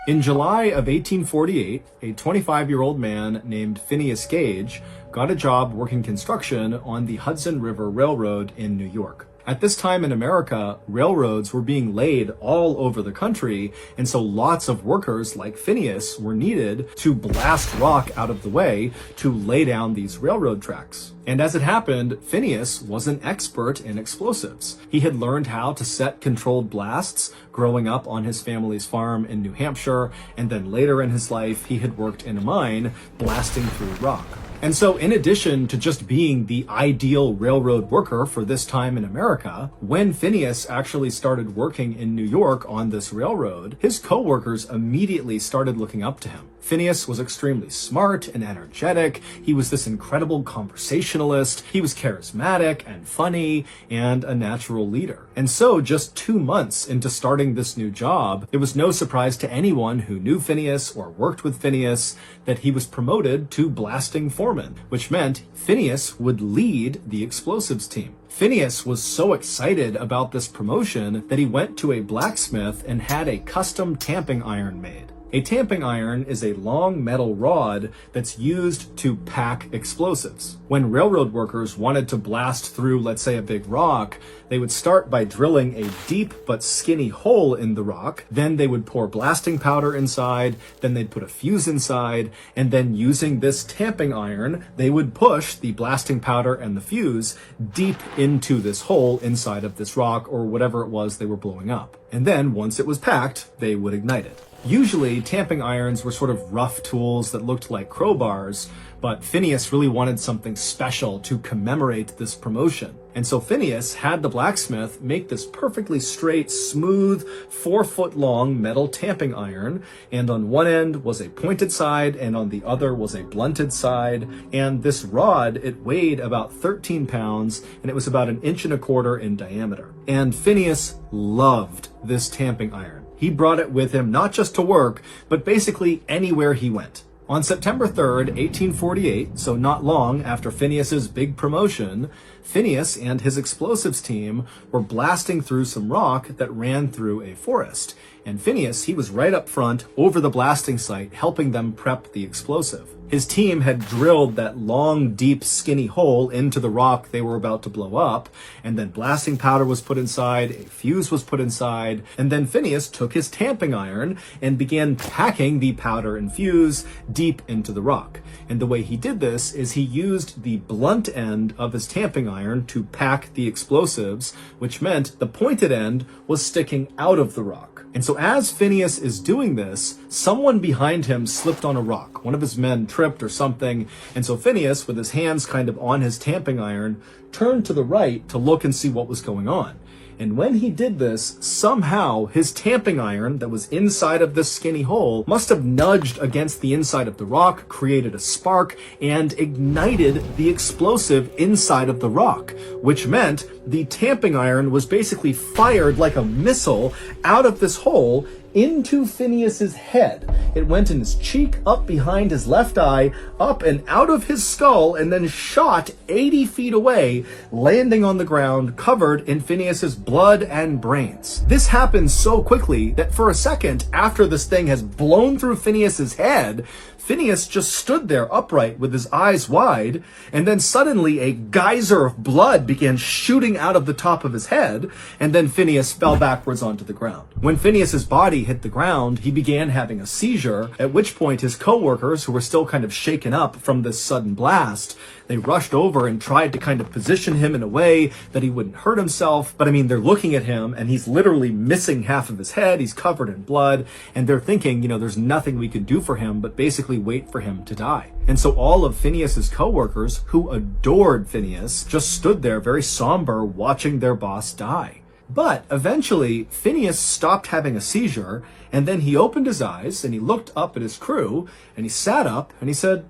In July of 1848, a 25-year-old man named Phineas Gage got a job working construction on the Hudson River Railroad in New York. At this time in America, railroads were being laid all over the country, and so lots of workers like Phineas were needed to blast rock out of the way to lay down these railroad tracks. And as it happened, Phineas was an expert in explosives. He had learned how to set controlled blasts growing up on his family's farm in New Hampshire, and then later in his life, he had worked in a mine blasting through rock. And so in addition to just being the ideal railroad worker for this time in America, when Phineas actually started working in New York on this railroad, his co-workers immediately started looking up to him. Phineas was extremely smart and energetic. He was this incredible conversationalist. He was charismatic and funny and a natural leader. And so just 2 months into starting this new job, it was no surprise to anyone who knew Phineas or worked with Phineas that he was promoted to blasting foreman, which meant Phineas would lead the explosives team. Phineas was so excited about this promotion that he went to a blacksmith and had a custom tamping iron made. A tamping iron is a long metal rod that's used to pack explosives. When railroad workers wanted to blast through, let's say, a big rock, they would start by drilling a deep but skinny hole in the rock. Then they would pour blasting powder inside, then they'd put a fuse inside, and then using this tamping iron, they would push the blasting powder and the fuse deep into this hole inside of this rock or whatever it was they were blowing up. And then once it was packed, they would ignite it. Usually, tamping irons were sort of rough tools that looked like crowbars, but Phineas really wanted something special to commemorate this promotion. And so Phineas had the blacksmith make this perfectly straight, smooth, 4-foot-long metal tamping iron, and on one end was a pointed side, and on the other was a blunted side. And this rod, it weighed about 13 pounds, and it was about 1.25 inches in diameter. And Phineas loved this tamping iron. He brought it with him not just to work, but basically anywhere he went. On September 3rd, 1848, so not long after Phineas's big promotion, Phineas and his explosives team were blasting through some rock that ran through a forest. And Phineas, he was right up front over the blasting site, helping them prep the explosive. His team had drilled that long, deep, skinny hole into the rock they were about to blow up, and then blasting powder was put inside, a fuse was put inside, and then Phineas took his tamping iron and began packing the powder and fuse deep into the rock. And the way he did this is he used the blunt end of his tamping iron to pack the explosives, which meant the pointed end was sticking out of the rock. And so as Phineas is doing this, someone behind him slipped on a rock. One of his men tripped or something, and so Phineas, with his hands kind of on his tamping iron, turned to the right to look and see what was going on. And when he did this, somehow his tamping iron that was inside of this skinny hole must have nudged against the inside of the rock, created a spark, and ignited the explosive inside of the rock, which meant the tamping iron was basically fired like a missile out of this hole into Phineas's head. It went in his cheek, up behind his left eye, up and out of his skull, and then shot 80 feet away, landing on the ground covered in Phineas's blood and brains. This happened so quickly that for a second after this thing has blown through Phineas's head, Phineas just stood there upright with his eyes wide, and then suddenly a geyser of blood began shooting out of the top of his head, and then Phineas fell backwards onto the ground. When Phineas's body hit the ground, he began having a seizure, at which point his co-workers, who were still kind of shaken up from this sudden blast, they rushed over and tried to kind of position him in a way that he wouldn't hurt himself. But I mean, they're looking at him and he's literally missing half of his head. He's covered in blood. And they're thinking, there's nothing we can do for him but basically wait for him to die. And so all of Phineas's coworkers, who adored Phineas, just stood there very somber watching their boss die. But eventually, Phineas stopped having a seizure, and then he opened his eyes and he looked up at his crew and he sat up and he said,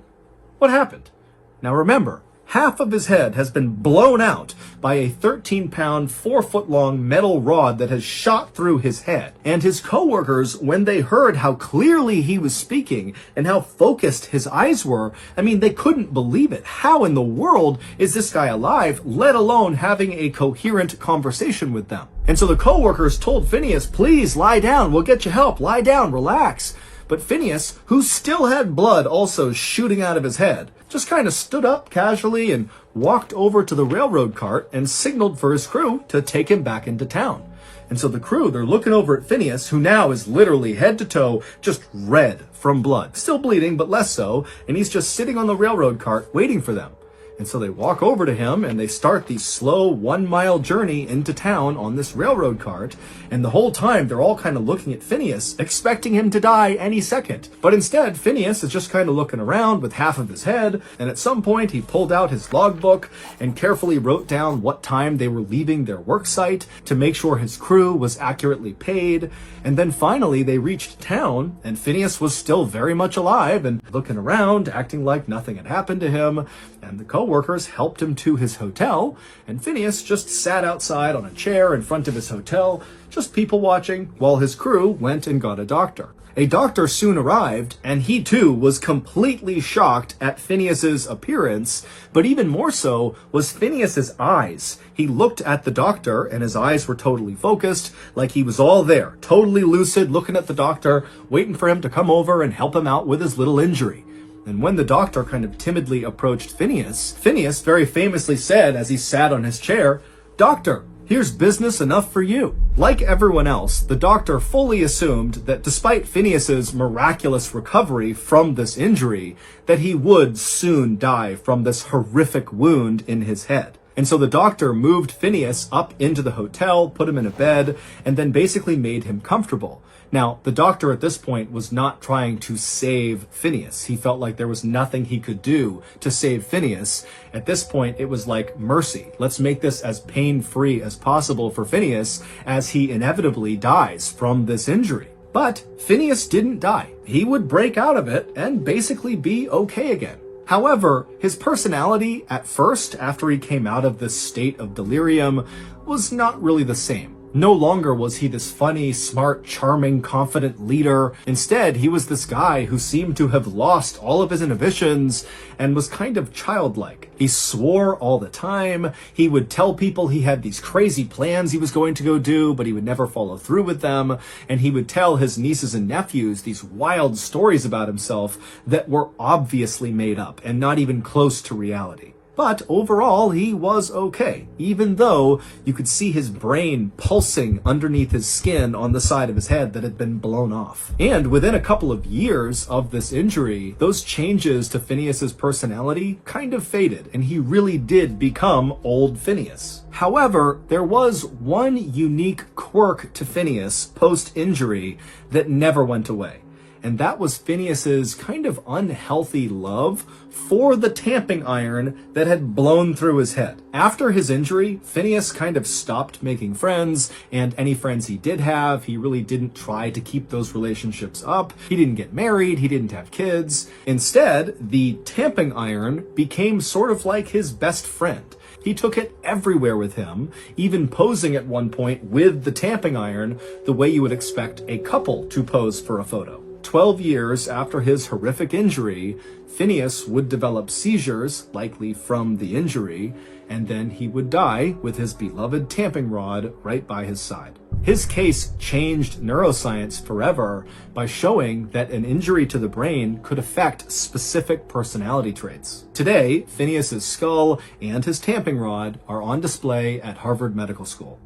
"What happened?" Now remember, half of his head has been blown out by a 13-pound, 4-foot-long metal rod that has shot through his head. And his coworkers, when they heard how clearly he was speaking and how focused his eyes were, they couldn't believe it. How in the world is this guy alive, let alone having a coherent conversation with them? And so the coworkers told Phineas, "Please lie down, we'll get you help, lie down, relax." But Phineas, who still had blood also shooting out of his head, just kind of stood up casually and walked over to the railroad cart and signaled for his crew to take him back into town. And so the crew, they're looking over at Phineas, who now is literally head to toe just red from blood. Still bleeding, but less so, and he's just sitting on the railroad cart waiting for them. And so they walk over to him and they start the slow 1-mile journey into town on this railroad cart. And the whole time they're all kind of looking at Phineas, expecting him to die any second. But instead, Phineas is just kind of looking around with half of his head. And at some point he pulled out his logbook and carefully wrote down what time they were leaving their work site to make sure his crew was accurately paid. And then finally they reached town and Phineas was still very much alive and looking around, acting like nothing had happened to him. And the co-workers helped him to his hotel, and Phineas just sat outside on a chair in front of his hotel, just people watching, while his crew went and got a doctor. A doctor soon arrived, and he too was completely shocked at Phineas's appearance, but even more so was Phineas's eyes. He looked at the doctor, and his eyes were totally focused, like he was all there, totally lucid, looking at the doctor, waiting for him to come over and help him out with his little injury. And when the doctor kind of timidly approached Phineas, Phineas very famously said as he sat on his chair, "Doctor, here's business enough for you." Like everyone else, the doctor fully assumed that despite Phineas's miraculous recovery from this injury, that he would soon die from this horrific wound in his head. And so the doctor moved Phineas up into the hotel, put him in a bed, and then basically made him comfortable. Now, the doctor at this point was not trying to save Phineas. He felt like there was nothing he could do to save Phineas. At this point, it was like mercy. Let's make this as pain-free as possible for Phineas as he inevitably dies from this injury. But Phineas didn't die. He would break out of it and basically be okay again. However, his personality at first, after he came out of this state of delirium, was not really the same. No longer was he this funny, smart, charming, confident leader. Instead, he was this guy who seemed to have lost all of his inhibitions and was kind of childlike. He swore all the time. He would tell people he had these crazy plans he was going to go do, but he would never follow through with them. And he would tell his nieces and nephews these wild stories about himself that were obviously made up and not even close to reality. But overall, he was okay, even though you could see his brain pulsing underneath his skin on the side of his head that had been blown off. And within a couple of years of this injury, those changes to Phineas's personality kind of faded, and he really did become old Phineas. However, there was one unique quirk to Phineas post-injury that never went away. and that was Phineas's kind of unhealthy love for the tamping iron that had blown through his head. After his injury, Phineas kind of stopped making friends, and any friends he did have, he really didn't try to keep those relationships up. He didn't get married, he didn't have kids. Instead, the tamping iron became sort of like his best friend. He took it everywhere with him, even posing at one point with the tamping iron the way you would expect a couple to pose for a photo. 12 years after his horrific injury, Phineas would develop seizures, likely from the injury, and then he would die with his beloved tamping rod right by his side. His case changed neuroscience forever by showing that an injury to the brain could affect specific personality traits. Today, Phineas's skull and his tamping rod are on display at Harvard Medical School.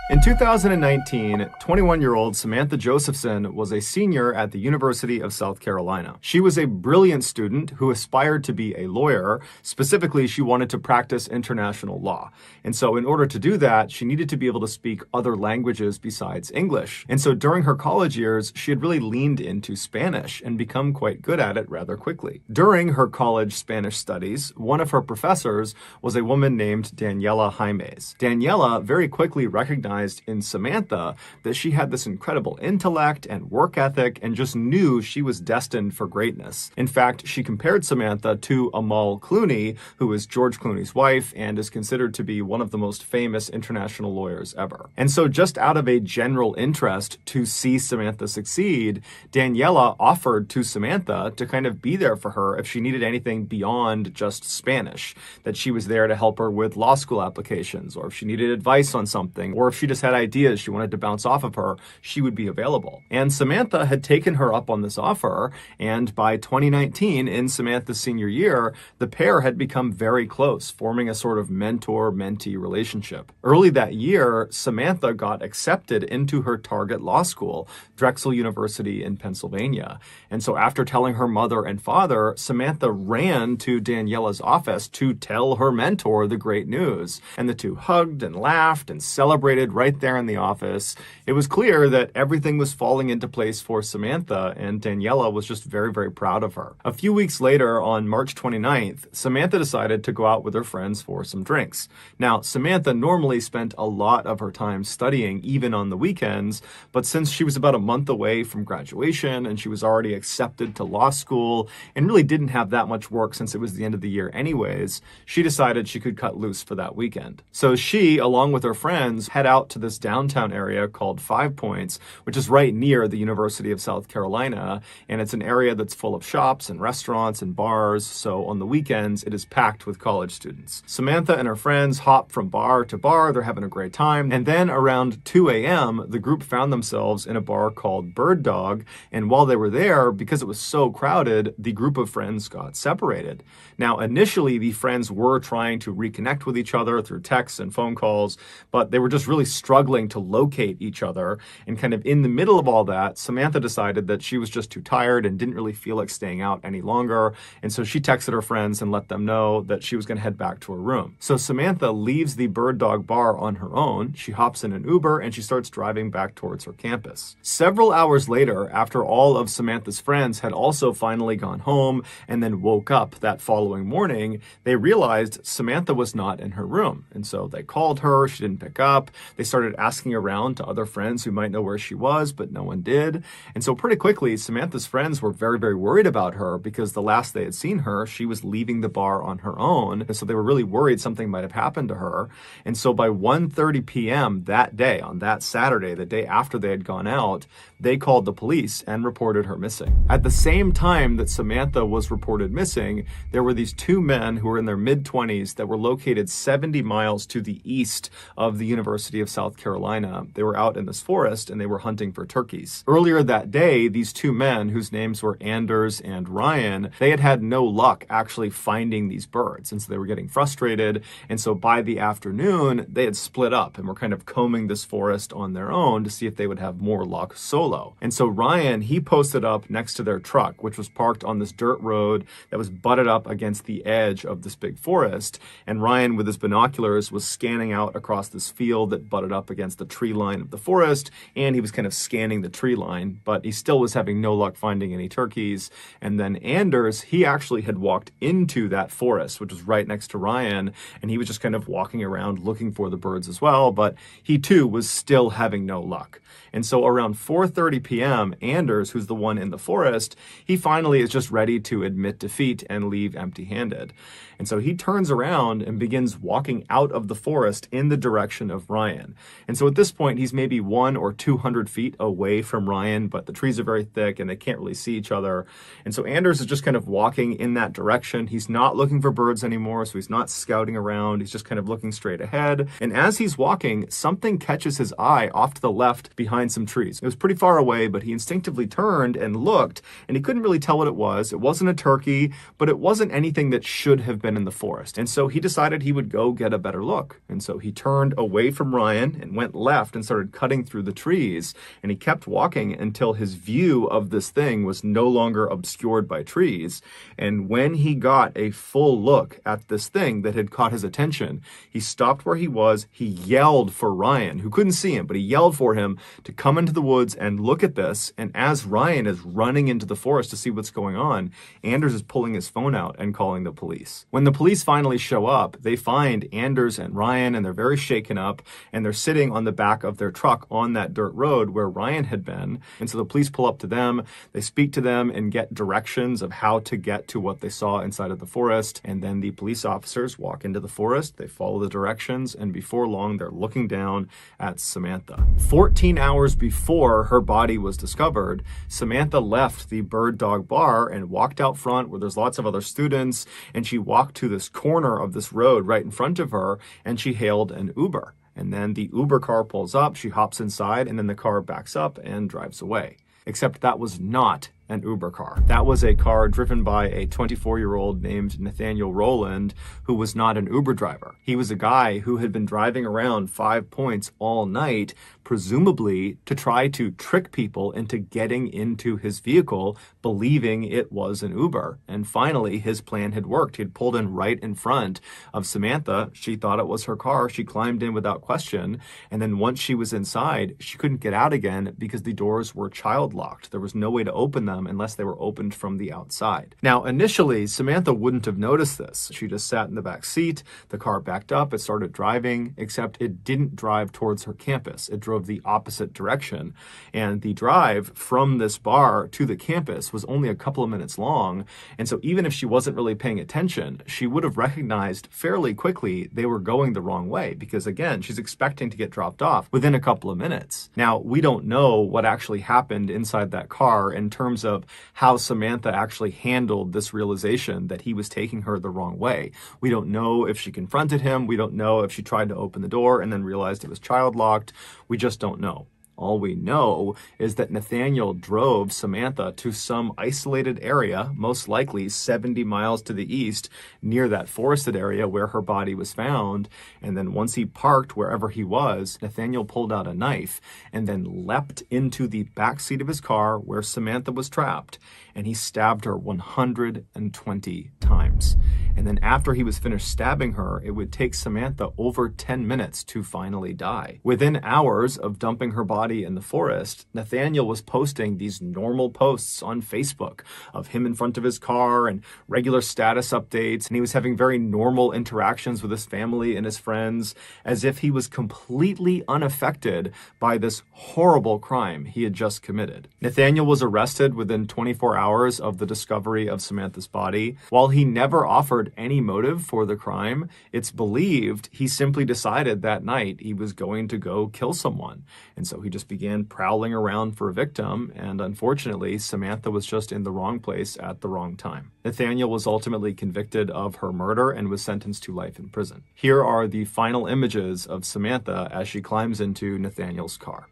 In 2019, 21-year-old Samantha Josephson was a senior at the University of South Carolina. She was a brilliant student who aspired to be a lawyer. Specifically, she wanted to practice international law. And so in order to do that, she needed to be able to speak other languages besides English. And so during her college years, she had really leaned into Spanish and become quite good at it rather quickly. During her college Spanish studies, one of her professors was a woman named Daniela Jaimes. Daniela very quickly recognized in Samantha that she had this incredible intellect and work ethic and just knew she was destined for greatness. In fact, she compared Samantha to Amal Clooney, who is George Clooney's wife and is considered to be one of the most famous international lawyers ever. And so just out of a general interest to see Samantha succeed, Daniela offered to Samantha to kind of be there for her if she needed anything beyond just Spanish, that she was there to help her with law school applications, or if she needed advice on something, or if she just had ideas she wanted to bounce off of her, she would be available. And Samantha had taken her up on this offer, and by 2019, in Samantha's senior year, the pair had become very close, forming a sort of mentor-mentee relationship. Early that year, Samantha got accepted into her target law school, Drexel University in Pennsylvania. And so after telling her mother and father, Samantha ran to Daniela's office to tell her mentor the great news. And the two hugged and laughed and celebrated right there in the office. It was clear that everything was falling into place for Samantha, and Daniela was just very, very proud of her. A few weeks later, on March 29th, Samantha decided to go out with her friends for some drinks. Now, Samantha normally spent a lot of her time studying, even on the weekends, but since she was about a month away from graduation and she was already accepted to law school and really didn't have that much work since it was the end of the year anyways, she decided she could cut loose for that weekend. So she, along with her friends, head out to this downtown area called Five Points, which is right near the University of South Carolina, and it's an area that's full of shops and restaurants and bars, so on the weekends it is packed with college students. Samantha and her friends hop from bar to bar, they're having a great time, and then around 2 a.m. the group found themselves in a bar called Bird Dog, and while they were there, because it was so crowded, the group of friends got separated. Now, initially the friends were trying to reconnect with each other through texts and phone calls, but they were just really struggling to locate each other, and kind of in the middle of all that, Samantha decided that she was just too tired and didn't really feel like staying out any longer, and so she texted her friends and let them know that she was going to head back to her room. So Samantha leaves the Bird Dog bar on her own, she hops in an Uber, and she starts driving back towards her campus. Several hours later, after all of Samantha's friends had also finally gone home and then woke up that following morning, they realized Samantha was not in her room, and so they called her, she didn't pick up. They started asking around to other friends who might know where she was, but no one did. And so pretty quickly, Samantha's friends were very, very worried about her because the last they had seen her, she was leaving the bar on her own. And so they were really worried something might have happened to her. And so by 1:30 p.m. that day, on that Saturday, the day after they had gone out, they called the police and reported her missing. At the same time that Samantha was reported missing, there were these two men who were in their mid-20s that were located 70 miles to the east of the University of South Carolina. They were out in this forest and they were hunting for turkeys. Earlier that day, these two men, whose names were Anders and Ryan, they had had no luck actually finding these birds, and so they were getting frustrated. And so by the afternoon, they had split up and were kind of combing this forest on their own to see if they would have more luck solo. pillow. And so Ryan, he posted up next to their truck, which was parked on this dirt road that was butted up against the edge of this big forest. And Ryan, with his binoculars, was scanning out across this field that butted up against the tree line of the forest. And he was kind of scanning the tree line, but he still was having no luck finding any turkeys. And then Anders, he actually had walked into that forest, which was right next to Ryan. And he was just kind of walking around looking for the birds as well. But he too was still having no luck. And so around 4:30 p.m., Anders, who's the one in the forest, he finally is just ready to admit defeat and leave empty-handed. And so he turns around and begins walking out of the forest in the direction of Ryan. And so at this point, he's maybe 100 or 200 feet away from Ryan, but the trees are very thick and they can't really see each other. And so Anders is just kind of walking in that direction. He's not looking for birds anymore, so he's not scouting around. He's just kind of looking straight ahead. And as he's walking, something catches his eye off to the left behind some trees. It was pretty far away, but he instinctively turned and looked, and he couldn't really tell what it was. It wasn't a turkey, but it wasn't anything that should have been in the forest. And so he decided he would go get a better look. And so he turned away from Ryan and went left and started cutting through the trees. And he kept walking until his view of this thing was no longer obscured by trees. And when he got a full look at this thing that had caught his attention, he stopped where he was. He yelled for Ryan, who couldn't see him, but he yelled for him to come into the woods and look at this. And as Ryan is running into the forest to see what's going on, Anders is pulling his phone out and calling the police. When the police finally show up, they find Anders and Ryan, and they're very shaken up, and they're sitting on the back of their truck on that dirt road where Ryan had been. And so the police pull up to them, they speak to them and get directions of how to get to what they saw inside of the forest. And then the police officers walk into the forest, they follow the directions, and before long, they're looking down at Samantha. 14 hours before her body was discovered, Samantha left the Bird Dog Bar and walked out front where there's lots of other students, and she walked to this corner of this road right in front of her, and she hailed an Uber. And then the Uber car pulls up, she hops inside, and then the car backs up and drives away. Except that was not an Uber car. That was a car driven by a 24-year-old named Nathaniel Rowland, who was not an Uber driver. He was a guy who had been driving around 5 Points all night, presumably to try to trick people into getting into his vehicle, believing it was an Uber. And finally, his plan had worked. He had pulled in right in front of Samantha. She thought it was her car. She climbed in without question. And then once she was inside, she couldn't get out again because the doors were child locked. There was no way to open them unless they were opened from the outside. Now, initially, Samantha wouldn't have noticed this. She just sat in the back seat. The car backed up. It started driving, except it didn't drive towards her campus. It drove the opposite direction. And the drive from this bar to the campus was only a couple of minutes long. And so even if she wasn't really paying attention, she would have recognized fairly quickly they were going the wrong way because, again, she's expecting to get dropped off within a couple of minutes. Now, we don't know what actually happened inside that car in terms of how Samantha actually handled this realization that he was taking her the wrong way. We don't know if she confronted him. We don't know if she tried to open the door and then realized it was child locked. We just don't know. All we know is that Nathaniel drove Samantha to some isolated area, most likely 70 miles to the east, near that forested area where her body was found. And then once he parked wherever he was, Nathaniel pulled out a knife and then leapt into the back seat of his car where Samantha was trapped, and he stabbed her 120 times. And then after he was finished stabbing her, it would take Samantha over 10 minutes to finally die. Within hours of dumping her body in the forest, Nathaniel was posting these normal posts on Facebook of him in front of his car and regular status updates, and he was having very normal interactions with his family and his friends, as if he was completely unaffected by this horrible crime he had just committed. Nathaniel was arrested within 24 hours of the discovery of Samantha's body. While he never offered any motive for the crime, it's believed he simply decided that night he was going to go kill someone. And so he just began prowling around for a victim, and unfortunately, Samantha was just in the wrong place at the wrong time. Nathaniel was ultimately convicted of her murder and was sentenced to life in prison. Here are the final images of Samantha as she climbs into Nathaniel's car.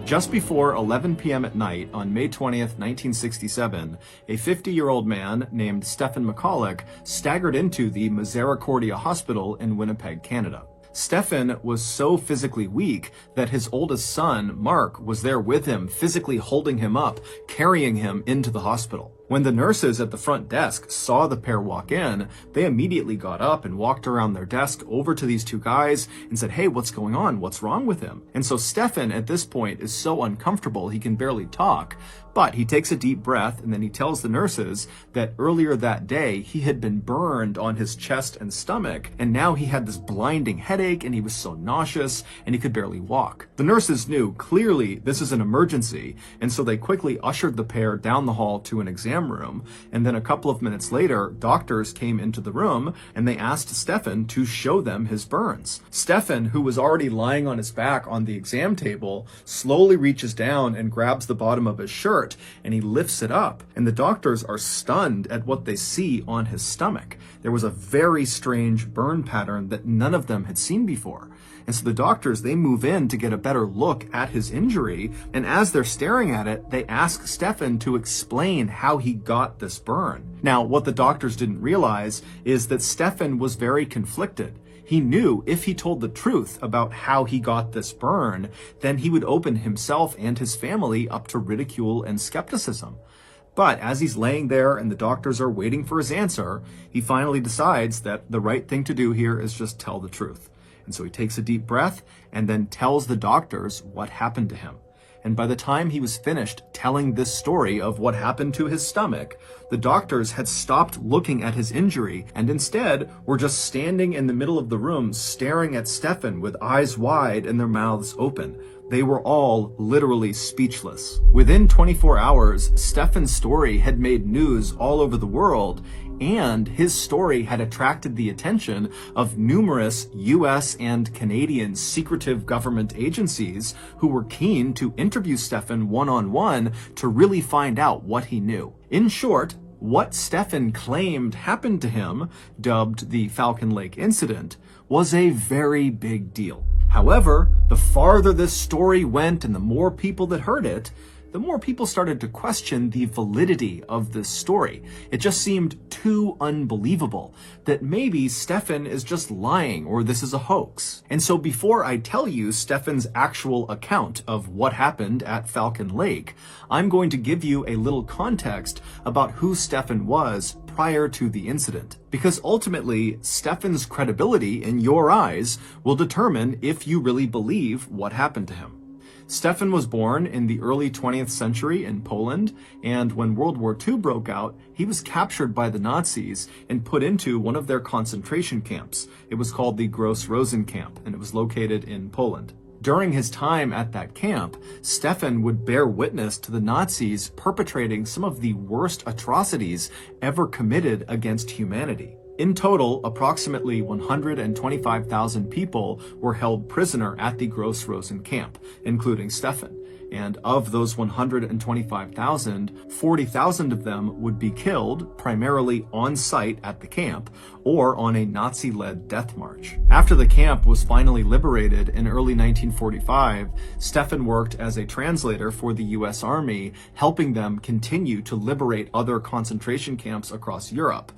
Just before 11 p.m. at night on May 20th, 1967, a 50-year-old man named Stephen McCulloch staggered into the Misericordia Hospital in Winnipeg, Canada. Stefan was so physically weak that his oldest son, Mark, was there with him, physically holding him up, carrying him into the hospital. When the nurses at the front desk saw the pair walk in, they immediately got up and walked around their desk over to these two guys and said, "Hey, what's going on? What's wrong with him?" And so Stefan at this point is so uncomfortable he can barely talk, but he takes a deep breath and then he tells the nurses that earlier that day he had been burned on his chest and stomach, and now he had this blinding headache and he was so nauseous and he could barely walk. The nurses knew clearly this is an emergency, and so they quickly ushered the pair down the hall to an exam room, and then a couple of minutes later, doctors came into the room and they asked Stefan to show them his burns. Stefan, who was already lying on his back on the exam table, slowly reaches down and grabs the bottom of his shirt and he lifts it up, and the doctors are stunned at what they see on his stomach. There was a very strange burn pattern that none of them had seen before. And so the doctors, they move in to get a better look at his injury, and as they're staring at it, they ask Stefan to explain how he got this burn. Now, what the doctors didn't realize is that Stefan was very conflicted. He knew if he told the truth about how he got this burn, then he would open himself and his family up to ridicule and skepticism. But as he's laying there and the doctors are waiting for his answer, he finally decides that the right thing to do here is just tell the truth. And so he takes a deep breath and then tells the doctors what happened to him. And by the time he was finished telling this story of what happened to his stomach, the doctors had stopped looking at his injury and instead were just standing in the middle of the room staring at Stefan with eyes wide and their mouths open. They were all literally speechless. Within 24 hours, Stefan's story had made news all over the world, and his story had attracted the attention of numerous US and Canadian secretive government agencies who were keen to interview Stefan one-on-one to really find out what he knew. In short, what Stefan claimed happened to him, dubbed the Falcon Lake incident, was a very big deal. However, the farther this story went and the more people that heard it, the more people started to question the validity of this story. It just seemed too unbelievable that maybe Stefan is just lying or this is a hoax. And so before I tell you Stefan's actual account of what happened at Falcon Lake, I'm going to give you a little context about who Stefan was prior to the incident. Because ultimately, Stefan's credibility in your eyes will determine if you really believe what happened to him. Stefan was born in the early 20th century in Poland, and when World War II broke out, he was captured by the Nazis and put into one of their concentration camps. It was called the Gross Rosen camp, and it was located in Poland. During his time at that camp, Stefan would bear witness to the Nazis perpetrating some of the worst atrocities ever committed against humanity. In total, approximately 125,000 people were held prisoner at the Gross Rosen camp, including Stefan. And of those 125,000, 40,000 of them would be killed, primarily on site at the camp, or on a Nazi-led death march. After the camp was finally liberated in early 1945, Stefan worked as a translator for the US Army, helping them continue to liberate other concentration camps across Europe.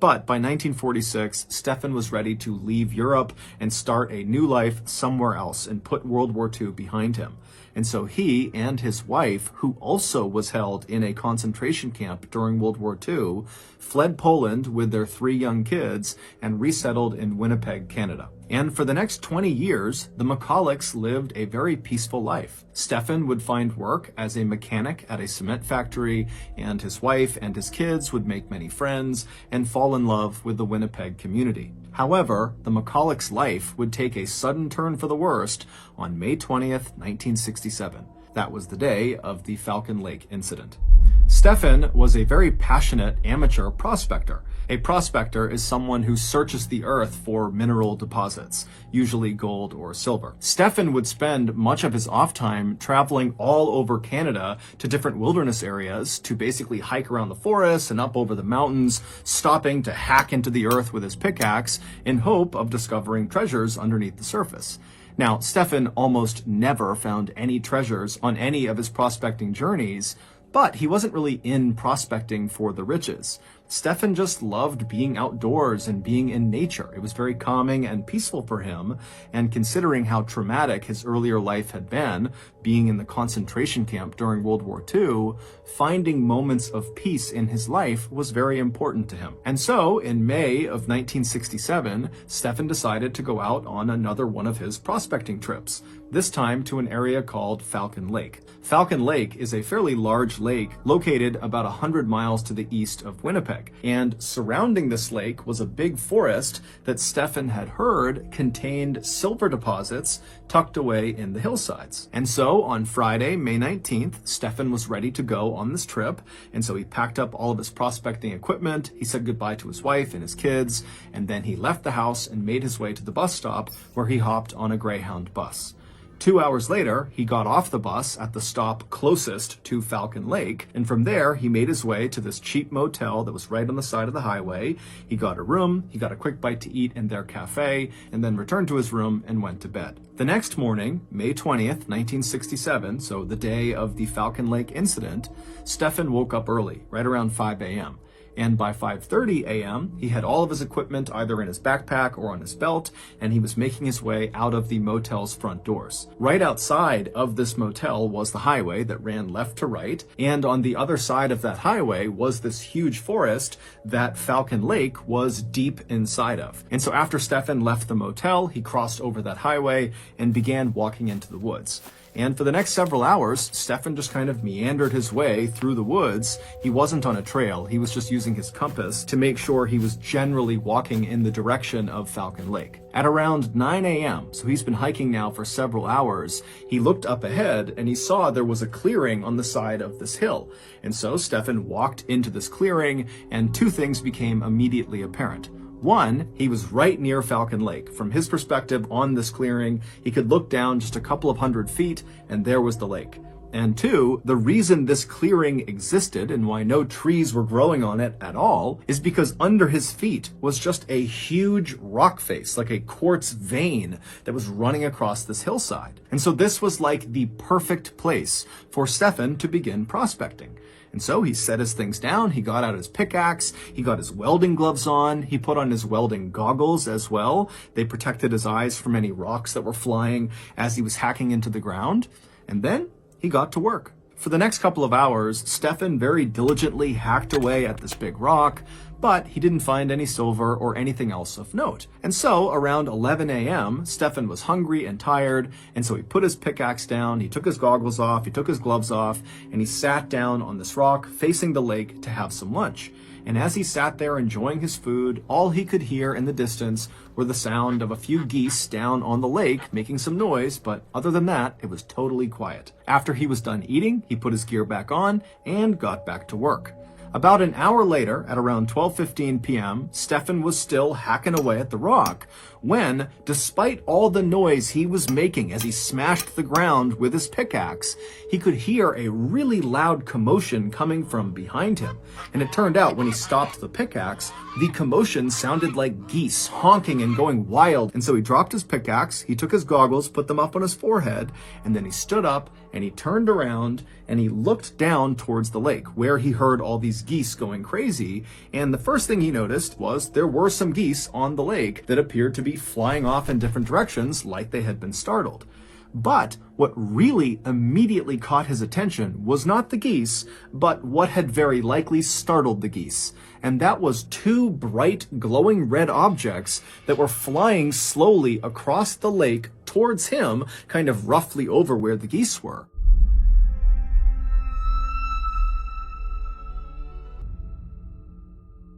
But by 1946, Stefan was ready to leave Europe and start a new life somewhere else and put World War II behind him. And so he and his wife, who also was held in a concentration camp during World War II, fled Poland with their 3 young kids and resettled in Winnipeg, Canada. And for the next 20 years, the McCullochs lived a very peaceful life. Stefan would find work as a mechanic at a cement factory, and his wife and his kids would make many friends and fall in love with the Winnipeg community. However, the McCullochs' life would take a sudden turn for the worst on May 20th, 1967. That was the day of the Falcon Lake incident. Stefan was a very passionate amateur prospector. A prospector is someone who searches the earth for mineral deposits, usually gold or silver. Stefan would spend much of his off time traveling all over Canada to different wilderness areas to basically hike around the forest and up over the mountains, stopping to hack into the earth with his pickaxe in hope of discovering treasures underneath the surface. Now, Stefan almost never found any treasures on any of his prospecting journeys, But he wasn't really in prospecting for the riches. Stefan just loved being outdoors and being in nature. It was very calming and peaceful for him, and considering how traumatic his earlier life had been, being in the concentration camp during World War II, finding moments of peace in his life was very important to him. And so, in May of 1967, Stefan decided to go out on another one of his prospecting trips, this time to an area called Falcon Lake. Falcon Lake is a fairly large lake located about 100 miles to the east of Winnipeg. And surrounding this lake was a big forest that Stefan had heard contained silver deposits tucked away in the hillsides. And so on Friday, May 19th, Stefan was ready to go on this trip. And so he packed up all of his prospecting equipment. He said goodbye to his wife and his kids. And then he left the house and made his way to the bus stop where he hopped on a Greyhound bus. 2 hours later, he got off the bus at the stop closest to Falcon Lake, and from there, he made his way to this cheap motel that was right on the side of the highway. He got a room, he got a quick bite to eat in their cafe, and then returned to his room and went to bed. The next morning, May 20th, 1967, so the day of the Falcon Lake incident, Stefan woke up early, right around 5 a.m. And by 5:30 a.m., he had all of his equipment either in his backpack or on his belt, and he was making his way out of the motel's front doors. Right outside of this motel was the highway that ran left to right, and on the other side of that highway was this huge forest that Falcon Lake was deep inside of. And so after Stefan left the motel, he crossed over that highway and began walking into the woods. And for the next several hours, Stefan just kind of meandered his way through the woods. He wasn't on a trail. He was just using his compass to make sure he was generally walking in the direction of Falcon Lake. At around 9 a.m., so he's been hiking now for several hours, he looked up ahead and he saw there was a clearing on the side of this hill. And so Stefan walked into this clearing, and two things became immediately apparent. One, he was right near Falcon Lake. From his perspective on this clearing, he could look down just a couple of 100 feet, and there was the lake. And two, the reason this clearing existed and why no trees were growing on it at all is because under his feet was just a huge rock face, like a quartz vein that was running across this hillside. And so this was like the perfect place for Stefan to begin prospecting. And so he set his things down, he got out his pickaxe, he got his welding gloves on, he put on his welding goggles as well. They protected his eyes from any rocks that were flying as he was hacking into the ground. And then he got to work. For the next couple of hours, Stefan very diligently hacked away at this big rock, but he didn't find any silver or anything else of note. And so around 11 a.m., Stefan was hungry and tired, and so he put his pickaxe down, he took his goggles off, he took his gloves off, and he sat down on this rock facing the lake to have some lunch. And as he sat there enjoying his food, all he could hear in the distance were the sound of a few geese down on the lake making some noise, but other than that, it was totally quiet. After he was done eating, he put his gear back on and got back to work. About an hour later, at around 12:15 p.m., Stefan was still hacking away at the rock when, despite all the noise he was making as he smashed the ground with his pickaxe, he could hear a really loud commotion coming from behind him. And it turned out when he stopped the pickaxe, the commotion sounded like geese honking and going wild. And so he dropped his pickaxe, he took his goggles, put them up on his forehead, and then he stood up and he turned around and he looked down towards the lake where he heard all these geese going crazy. And the first thing he noticed was there were some geese on the lake that appeared to be flying off in different directions like they had been startled. But what really immediately caught his attention was not the geese, but what had very likely startled the geese. And that was two bright, glowing red objects that were flying slowly across the lake towards him, kind of roughly over where the geese were.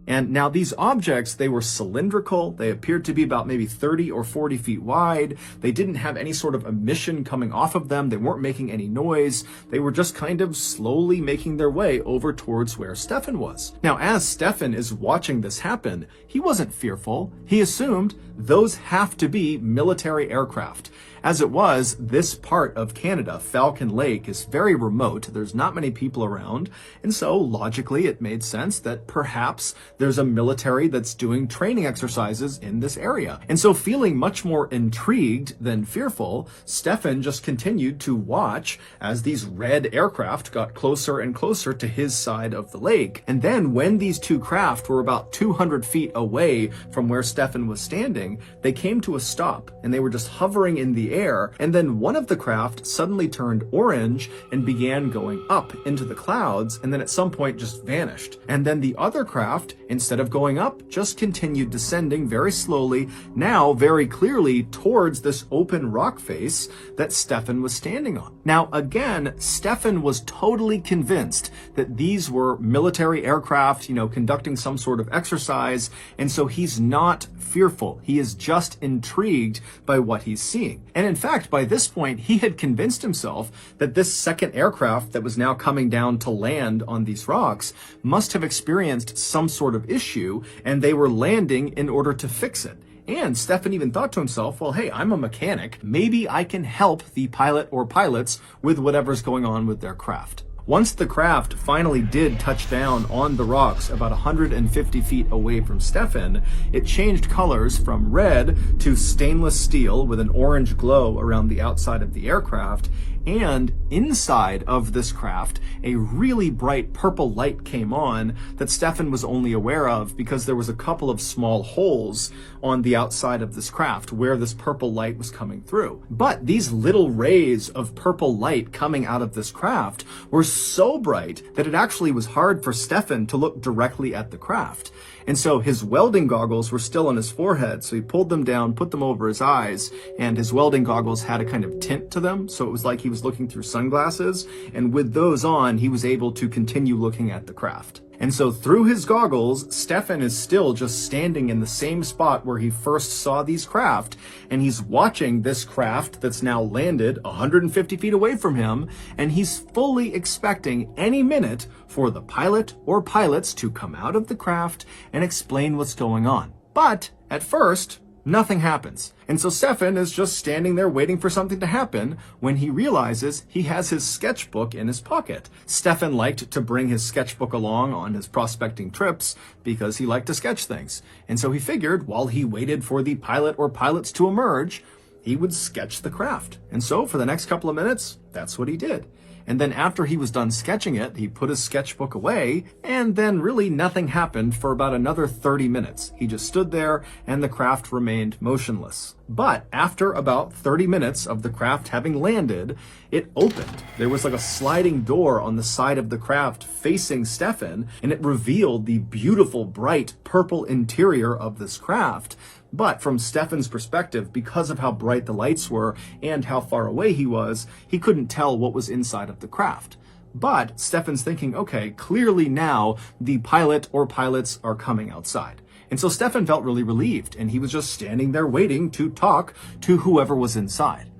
And now these objects, they were cylindrical. They appeared to be about maybe 30 or 40 feet wide. They didn't have any sort of emission coming off of them. They weren't making any noise. They were just kind of slowly making their way over towards where Stefan was. Now, as Stefan is watching this happen, he wasn't fearful. He assumed those have to be military aircraft. As it was, this part of Canada, Falcon Lake, is very remote. There's not many people around. And so, logically, it made sense that perhaps there's a military that's doing training exercises in this area. And so feeling much more intrigued than fearful, Stefan just continued to watch as these red aircraft got closer and closer to his side of the lake. And then when these two craft were about 200 feet away from where Stefan was standing, they came to a stop and they were just hovering in the air. And then one of the craft suddenly turned orange and began going up into the clouds, and then at some point just vanished. And then the other craft, instead of going up, just continued descending very slowly, now very clearly towards this open rock face that Stefan was standing on. Now again, Stefan was totally convinced that these were military aircraft, conducting some sort of exercise, and so he's not fearful. He is just intrigued by what he's seeing. And in fact, by this point, he had convinced himself that this second aircraft that was now coming down to land on these rocks must have experienced some sort of issue, and they were landing in order to fix it. And Stefan even thought to himself, well, hey, I'm a mechanic. Maybe I can help the pilot or pilots with whatever's going on with their craft. Once the craft finally did touch down on the rocks about 150 feet away from Stefan, it changed colors from red to stainless steel with an orange glow around the outside of the aircraft. And inside of this craft, a really bright purple light came on that Stefan was only aware of because there was a couple of small holes on the outside of this craft where this purple light was coming through. But these little rays of purple light coming out of this craft were so bright that it actually was hard for Stefan to look directly at the craft. And so his welding goggles were still on his forehead, so he pulled them down, put them over his eyes, and his welding goggles had a kind of tint to them, so it was like he was looking through sunglasses, and with those on, he was able to continue looking at the craft. And so through his goggles, Stefan is still just standing in the same spot where he first saw these craft, and he's watching this craft that's now landed 150 feet away from him, and he's fully expecting any minute for the pilot or pilots to come out of the craft and explain what's going on. But at first, nothing happens. And so Stefan is just standing there waiting for something to happen when he realizes he has his sketchbook in his pocket. Stefan liked to bring his sketchbook along on his prospecting trips because he liked to sketch things. And so he figured while he waited for the pilot or pilots to emerge, he would sketch the craft. And so for the next couple of minutes, that's what he did. And then after he was done sketching it, he put his sketchbook away, and then really nothing happened for about another 30 minutes. He just stood there, and the craft remained motionless. But after about 30 minutes of the craft having landed, it opened. There was like a sliding door on the side of the craft facing Stefan, and it revealed the beautiful, bright purple interior of this craft. But from Stefan's perspective, because of how bright the lights were and how far away he was, he couldn't tell what was inside of the craft. But Stefan's thinking, okay, clearly now the pilot or pilots are coming outside. And so Stefan felt really relieved, and he was just standing there waiting to talk to whoever was inside.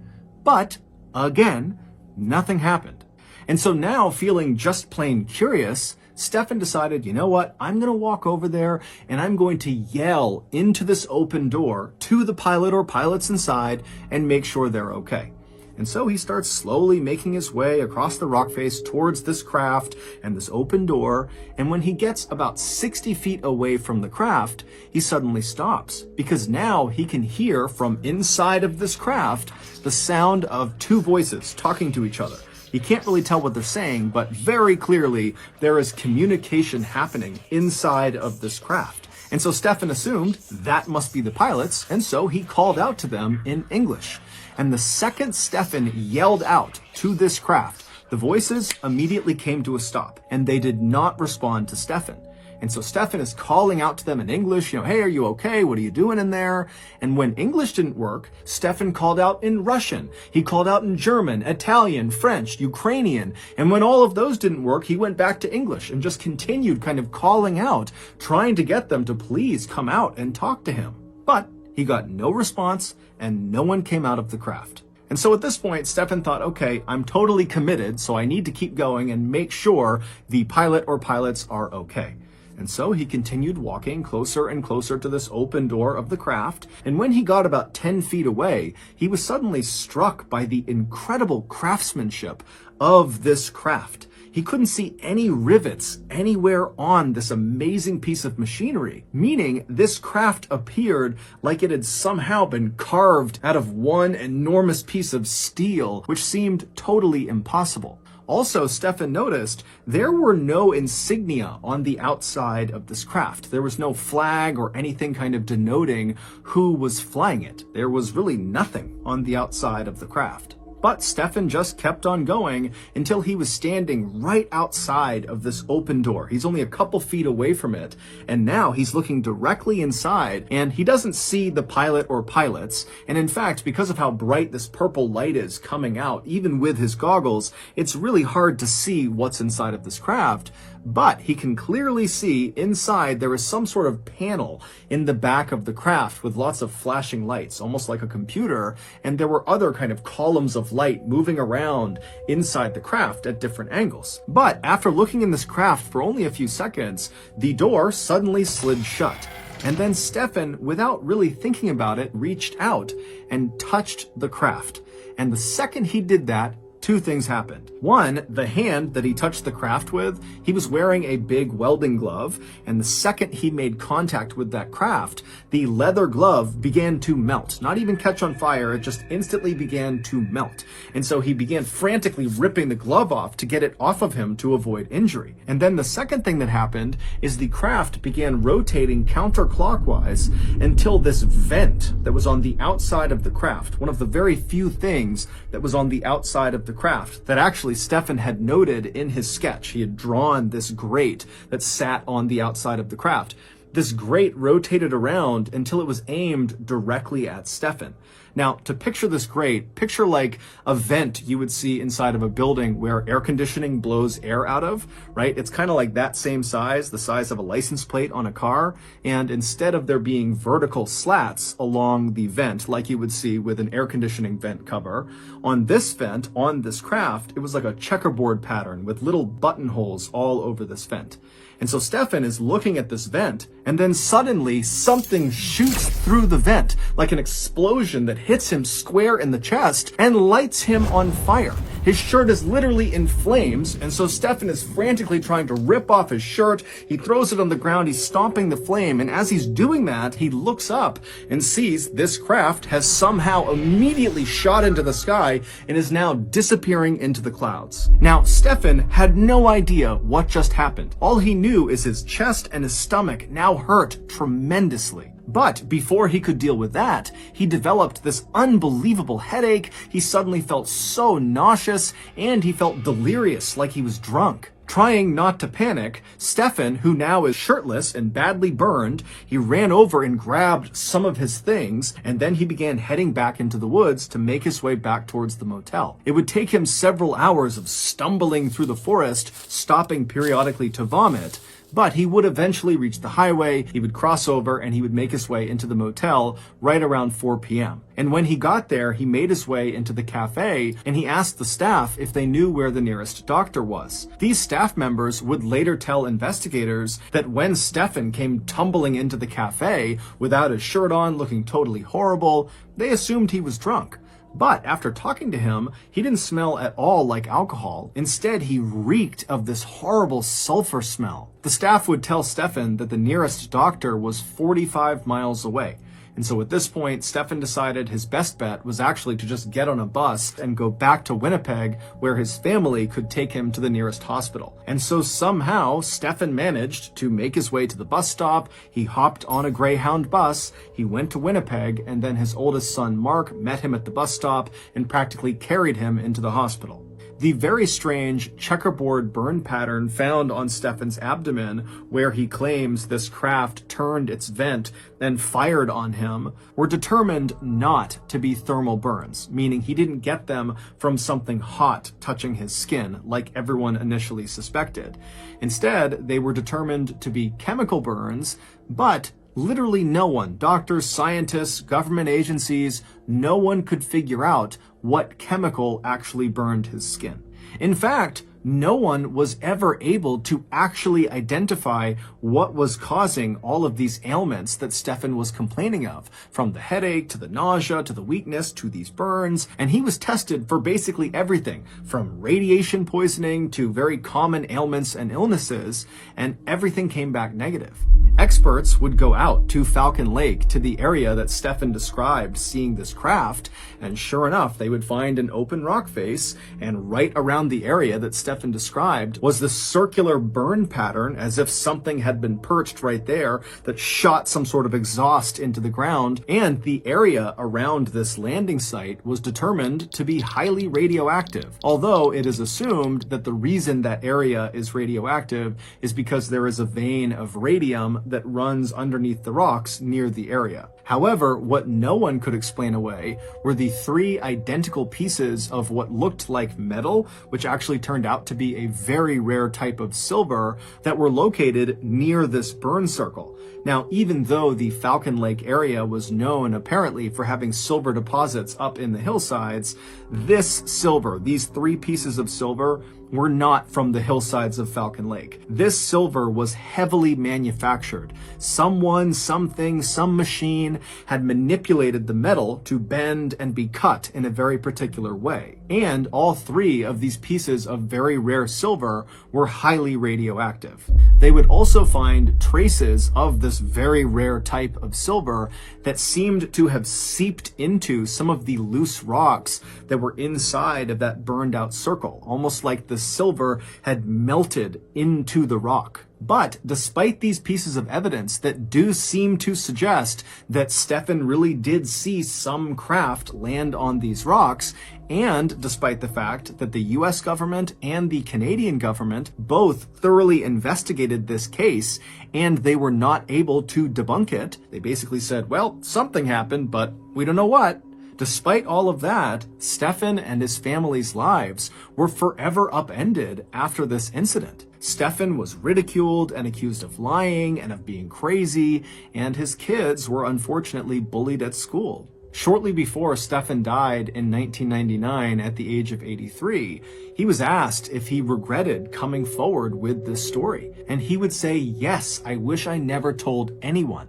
But again, nothing happened. And so now, feeling just plain curious, Stefan decided, you know what, I'm going to walk over there and I'm going to yell into this open door to the pilot or pilots inside and make sure they're okay. And so he starts slowly making his way across the rock face towards this craft and this open door. And when he gets about 60 feet away from the craft, he suddenly stops because now he can hear from inside of this craft the sound of two voices talking to each other. He can't really tell what they're saying, but very clearly there is communication happening inside of this craft. And so Stefan assumed that must be the pilots, and so he called out to them in English. And the second Stefan yelled out to this craft, the voices immediately came to a stop, and they did not respond to Stefan. And so Stefan is calling out to them in English, hey, are you okay? What are you doing in there? And when English didn't work, Stefan called out in Russian. He called out in German, Italian, French, Ukrainian. And when all of those didn't work, he went back to English and just continued kind of calling out, trying to get them to please come out and talk to him. But he got no response and no one came out of the craft. And so at this point, Stefan thought, okay, I'm totally committed, so I need to keep going and make sure the pilot or pilots are okay. And so he continued walking closer and closer to this open door of the craft, and when he got about 10 feet away, he was suddenly struck by the incredible craftsmanship of this craft. he couldn't see any rivets anywhere on this amazing piece of machinery, meaning this craft appeared like it had somehow been carved out of one enormous piece of steel, which seemed totally impossible. Also, Stefan noticed there were no insignia on the outside of this craft. There was no flag or anything kind of denoting who was flying it. There was really nothing on the outside of the craft. But Stefan just kept on going until he was standing right outside of this open door. He's only a couple feet away from it, and now he's looking directly inside, and he doesn't see the pilot or pilots. And in fact, because of how bright this purple light is coming out, even with his goggles, it's really hard to see what's inside of this craft. But he can clearly see inside there is some sort of panel in the back of the craft with lots of flashing lights, almost like a computer, and there were other kind of columns of light moving around inside the craft at different angles. But after looking in this craft for only a few seconds, the door suddenly slid shut. And then Stefan, without really thinking about it, reached out and touched the craft. And the second he did that, two things happened. One, the hand that he touched the craft with, he was wearing a big welding glove, and the second he made contact with that craft, the leather glove began to melt. Not even catch on fire, it just instantly began to melt. And so he began frantically ripping the glove off to get it off of him to avoid injury. And then the second thing that happened is the craft began rotating counterclockwise until this vent that was on the outside of the craft, one of the very few things that was on the outside of the craft that actually Stefan had noted in his sketch. He had drawn this grate that sat on the outside of the craft. This grate rotated around until it was aimed directly at Stefan. Now, to picture this grate, picture like a vent you would see inside of a building where air conditioning blows air out of, right? It's kind of like that same size, the size of a license plate on a car. And instead of there being vertical slats along the vent, like you would see with an air conditioning vent cover, on this vent, on this craft, it was like a checkerboard pattern with little buttonholes all over this vent. And so Stefan is looking at this vent, and then suddenly something shoots through the vent, like an explosion that hits him square in the chest and lights him on fire. His shirt is literally in flames, and so Stefan is frantically trying to rip off his shirt. He throws it on the ground, he's stomping the flame, and as he's doing that, he looks up and sees this craft has somehow immediately shot into the sky and is now disappearing into the clouds. Now, Stefan had no idea what just happened. All he knew is his chest and his stomach now hurt tremendously. But before he could deal with that, he developed this unbelievable headache. He suddenly felt so nauseous, and he felt delirious, like he was drunk. Trying not to panic, Stefan, who now is shirtless and badly burned, he ran over and grabbed some of his things, and then he began heading back into the woods to make his way back towards the motel. It would take him several hours of stumbling through the forest, stopping periodically to vomit, but he would eventually reach the highway, he would cross over, and he would make his way into the motel right around 4 p.m. And when he got there, he made his way into the cafe, and he asked the staff if they knew where the nearest doctor was. These staff members would later tell investigators that when Stefan came tumbling into the cafe without his shirt on, looking totally horrible, they assumed he was drunk. But after talking to him, he didn't smell at all like alcohol. Instead, he reeked of this horrible sulfur smell. The staff would tell Stefan that the nearest doctor was 45 miles away. And so at this point, Stefan decided his best bet was actually to just get on a bus and go back to Winnipeg, where his family could take him to the nearest hospital. And so somehow, Stefan managed to make his way to the bus stop. He hopped on a Greyhound bus, he went to Winnipeg, and then his oldest son, Mark, met him at the bus stop and practically carried him into the hospital. The very strange checkerboard burn pattern found on Stefan's abdomen, where he claims this craft turned its vent and fired on him, were determined not to be thermal burns, meaning he didn't get them from something hot touching his skin, like everyone initially suspected. Instead, they were determined to be chemical burns, but literally no one, doctors, scientists, government agencies, no one could figure out what chemical actually burned his skin. In fact, no one was ever able to actually identify what was causing all of these ailments that Stefan was complaining of, from the headache to the nausea to the weakness to these burns. And he was tested for basically everything from radiation poisoning to very common ailments and illnesses, and everything came back negative. Experts would go out to Falcon Lake, to the area that Stefan described seeing this craft, and sure enough, they would find an open rock face, and right around the area that Stefan described was this circular burn pattern, as if something had been perched right there that shot some sort of exhaust into the ground, and the area around this landing site was determined to be highly radioactive, although it is assumed that the reason that area is radioactive is because there is a vein of radium that runs underneath the rocks near the area. However, what no one could explain away were the 3 identical pieces of what looked like metal, which actually turned out to be a very rare type of silver, that were located near this burn circle. Now, even though the Falcon Lake area was known apparently for having silver deposits up in the hillsides, this silver, these 3 pieces of silver, were not from the hillsides of Falcon Lake. This silver was heavily manufactured. Someone, something, some machine had manipulated the metal to bend and be cut in a very particular way. And all 3 of these pieces of very rare silver were highly radioactive. They would also find traces of this very rare type of silver that seemed to have seeped into some of the loose rocks that were inside of that burned out circle, almost like the silver had melted into the rock. But despite these pieces of evidence that do seem to suggest that Stefan really did see some craft land on these rocks, and despite the fact that the US government and the Canadian government both thoroughly investigated this case and they were not able to debunk it, they basically said, well, something happened, but we don't know what. Despite all of that, Stefan and his family's lives were forever upended after this incident. Stefan was ridiculed and accused of lying and of being crazy, and his kids were unfortunately bullied at school. Shortly before Stefan died in 1999 at the age of 83, he was asked if he regretted coming forward with this story, and he would say, yes, I wish I never told anyone.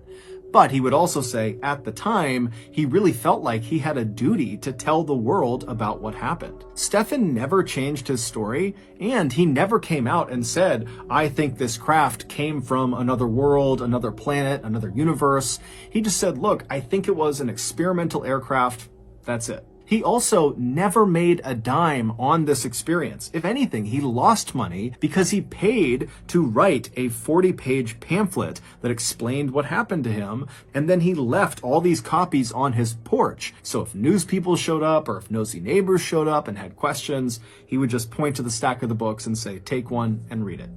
But he would also say, at the time, he really felt like he had a duty to tell the world about what happened. Stefan never changed his story, and he never came out and said, I think this craft came from another world, another planet, another universe. He just said, look, I think it was an experimental aircraft. That's it. He also never made a dime on this experience. If anything, he lost money because he paid to write a 40-page pamphlet that explained what happened to him, and then he left all these copies on his porch. So if news people showed up or if nosy neighbors showed up and had questions, he would just point to the stack of the books and say, take one and read it.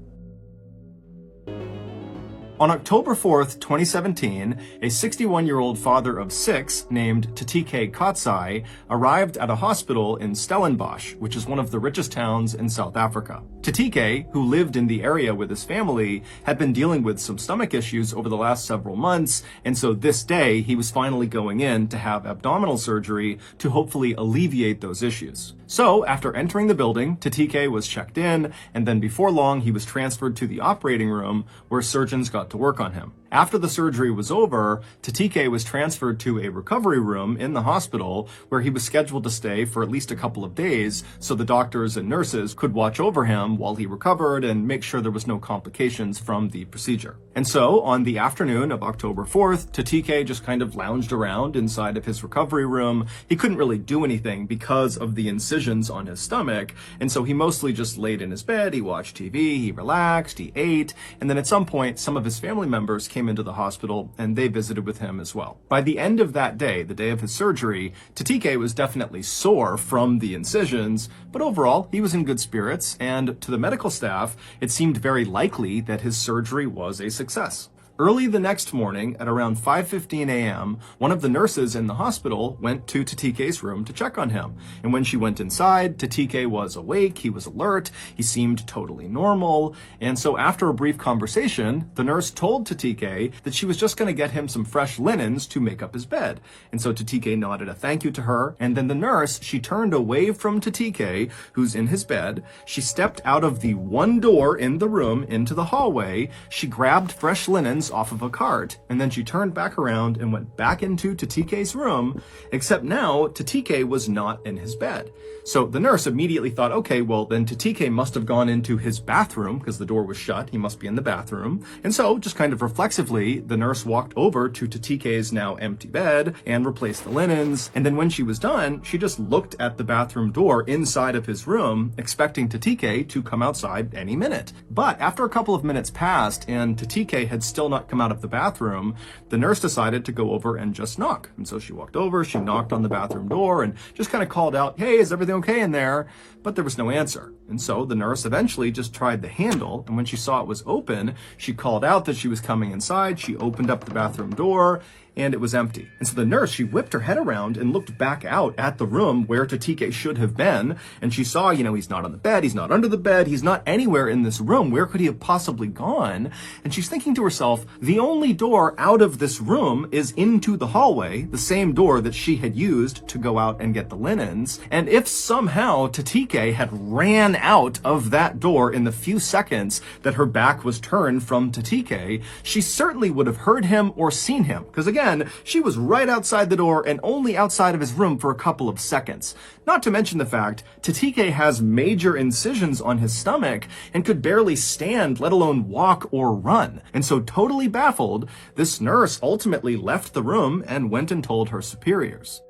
On October 4th, 2017, a 61-year-old father of 6 named Tatike Katsai arrived at a hospital in Stellenbosch, which is one of the richest towns in South Africa. Tatike, who lived in the area with his family, had been dealing with some stomach issues over the last several months, and so this day he was finally going in to have abdominal surgery to hopefully alleviate those issues. So, after entering the building, Tatike was checked in, and then before long he was transferred to the operating room where surgeons got to work on him. After the surgery was over, Tatike was transferred to a recovery room in the hospital where he was scheduled to stay for at least a couple of days so the doctors and nurses could watch over him while he recovered and make sure there was no complications from the procedure. And so, on the afternoon of October 4th, Tatike just kind of lounged around inside of his recovery room. He couldn't really do anything because of the incisions on his stomach, and so he mostly just laid in his bed, he watched TV, he relaxed, he ate, and then at some point, some of his family members came into the hospital and they visited with him as well. By the end of that day, the day of his surgery, Tatike was definitely sore from the incisions, but overall, he was in good spirits, and to the medical staff, it seemed very likely that his surgery was a success. Early the next morning, at around 5:15 a.m., one of the nurses in the hospital went to Tatike's room to check on him. And when she went inside, Tatike was awake, he was alert, he seemed totally normal. And so after a brief conversation, the nurse told Tatike that she was just going to get him some fresh linens to make up his bed. And so Tatike nodded a thank you to her, and then the nurse, she turned away from Tatike, who's in his bed. She stepped out of the one door in the room into the hallway. She grabbed fresh linens off of a cart, and then she turned back around and went back into Tatike's room, except now Tatike was not in his bed. So the nurse immediately thought, okay, well then Tatike must have gone into his bathroom because the door was shut. He must be in the bathroom. And so just kind of reflexively, the nurse walked over to Tatike's now empty bed and replaced the linens. And then when she was done, she just looked at the bathroom door inside of his room, expecting Tatike to come outside any minute. But after a couple of minutes passed and Tatike had still not come out of the bathroom, the nurse decided to go over and just knock. And so she walked over, she knocked on the bathroom door and just kind of called out, hey, is everything okay in there? But there was no answer. And so the nurse eventually just tried the handle, and when she saw it was open, she called out that she was coming inside. She opened up the bathroom door, and it was empty. And so the nurse, she whipped her head around and looked back out at the room where Tatike should have been, and she saw, he's not on the bed, he's not under the bed, he's not anywhere in this room. Where could he have possibly gone? And she's thinking to herself, the only door out of this room is into the hallway, the same door that she had used to go out and get the linens. And if somehow Tatike had ran out of that door in the few seconds that her back was turned from Tatike, she certainly would have heard him or seen him. Because again, she was right outside the door and only outside of his room for a couple of seconds. Not to mention the fact, Tatike has major incisions on his stomach and could barely stand, let alone walk or run. And so totally baffled, this nurse ultimately left the room and went and told her superiors.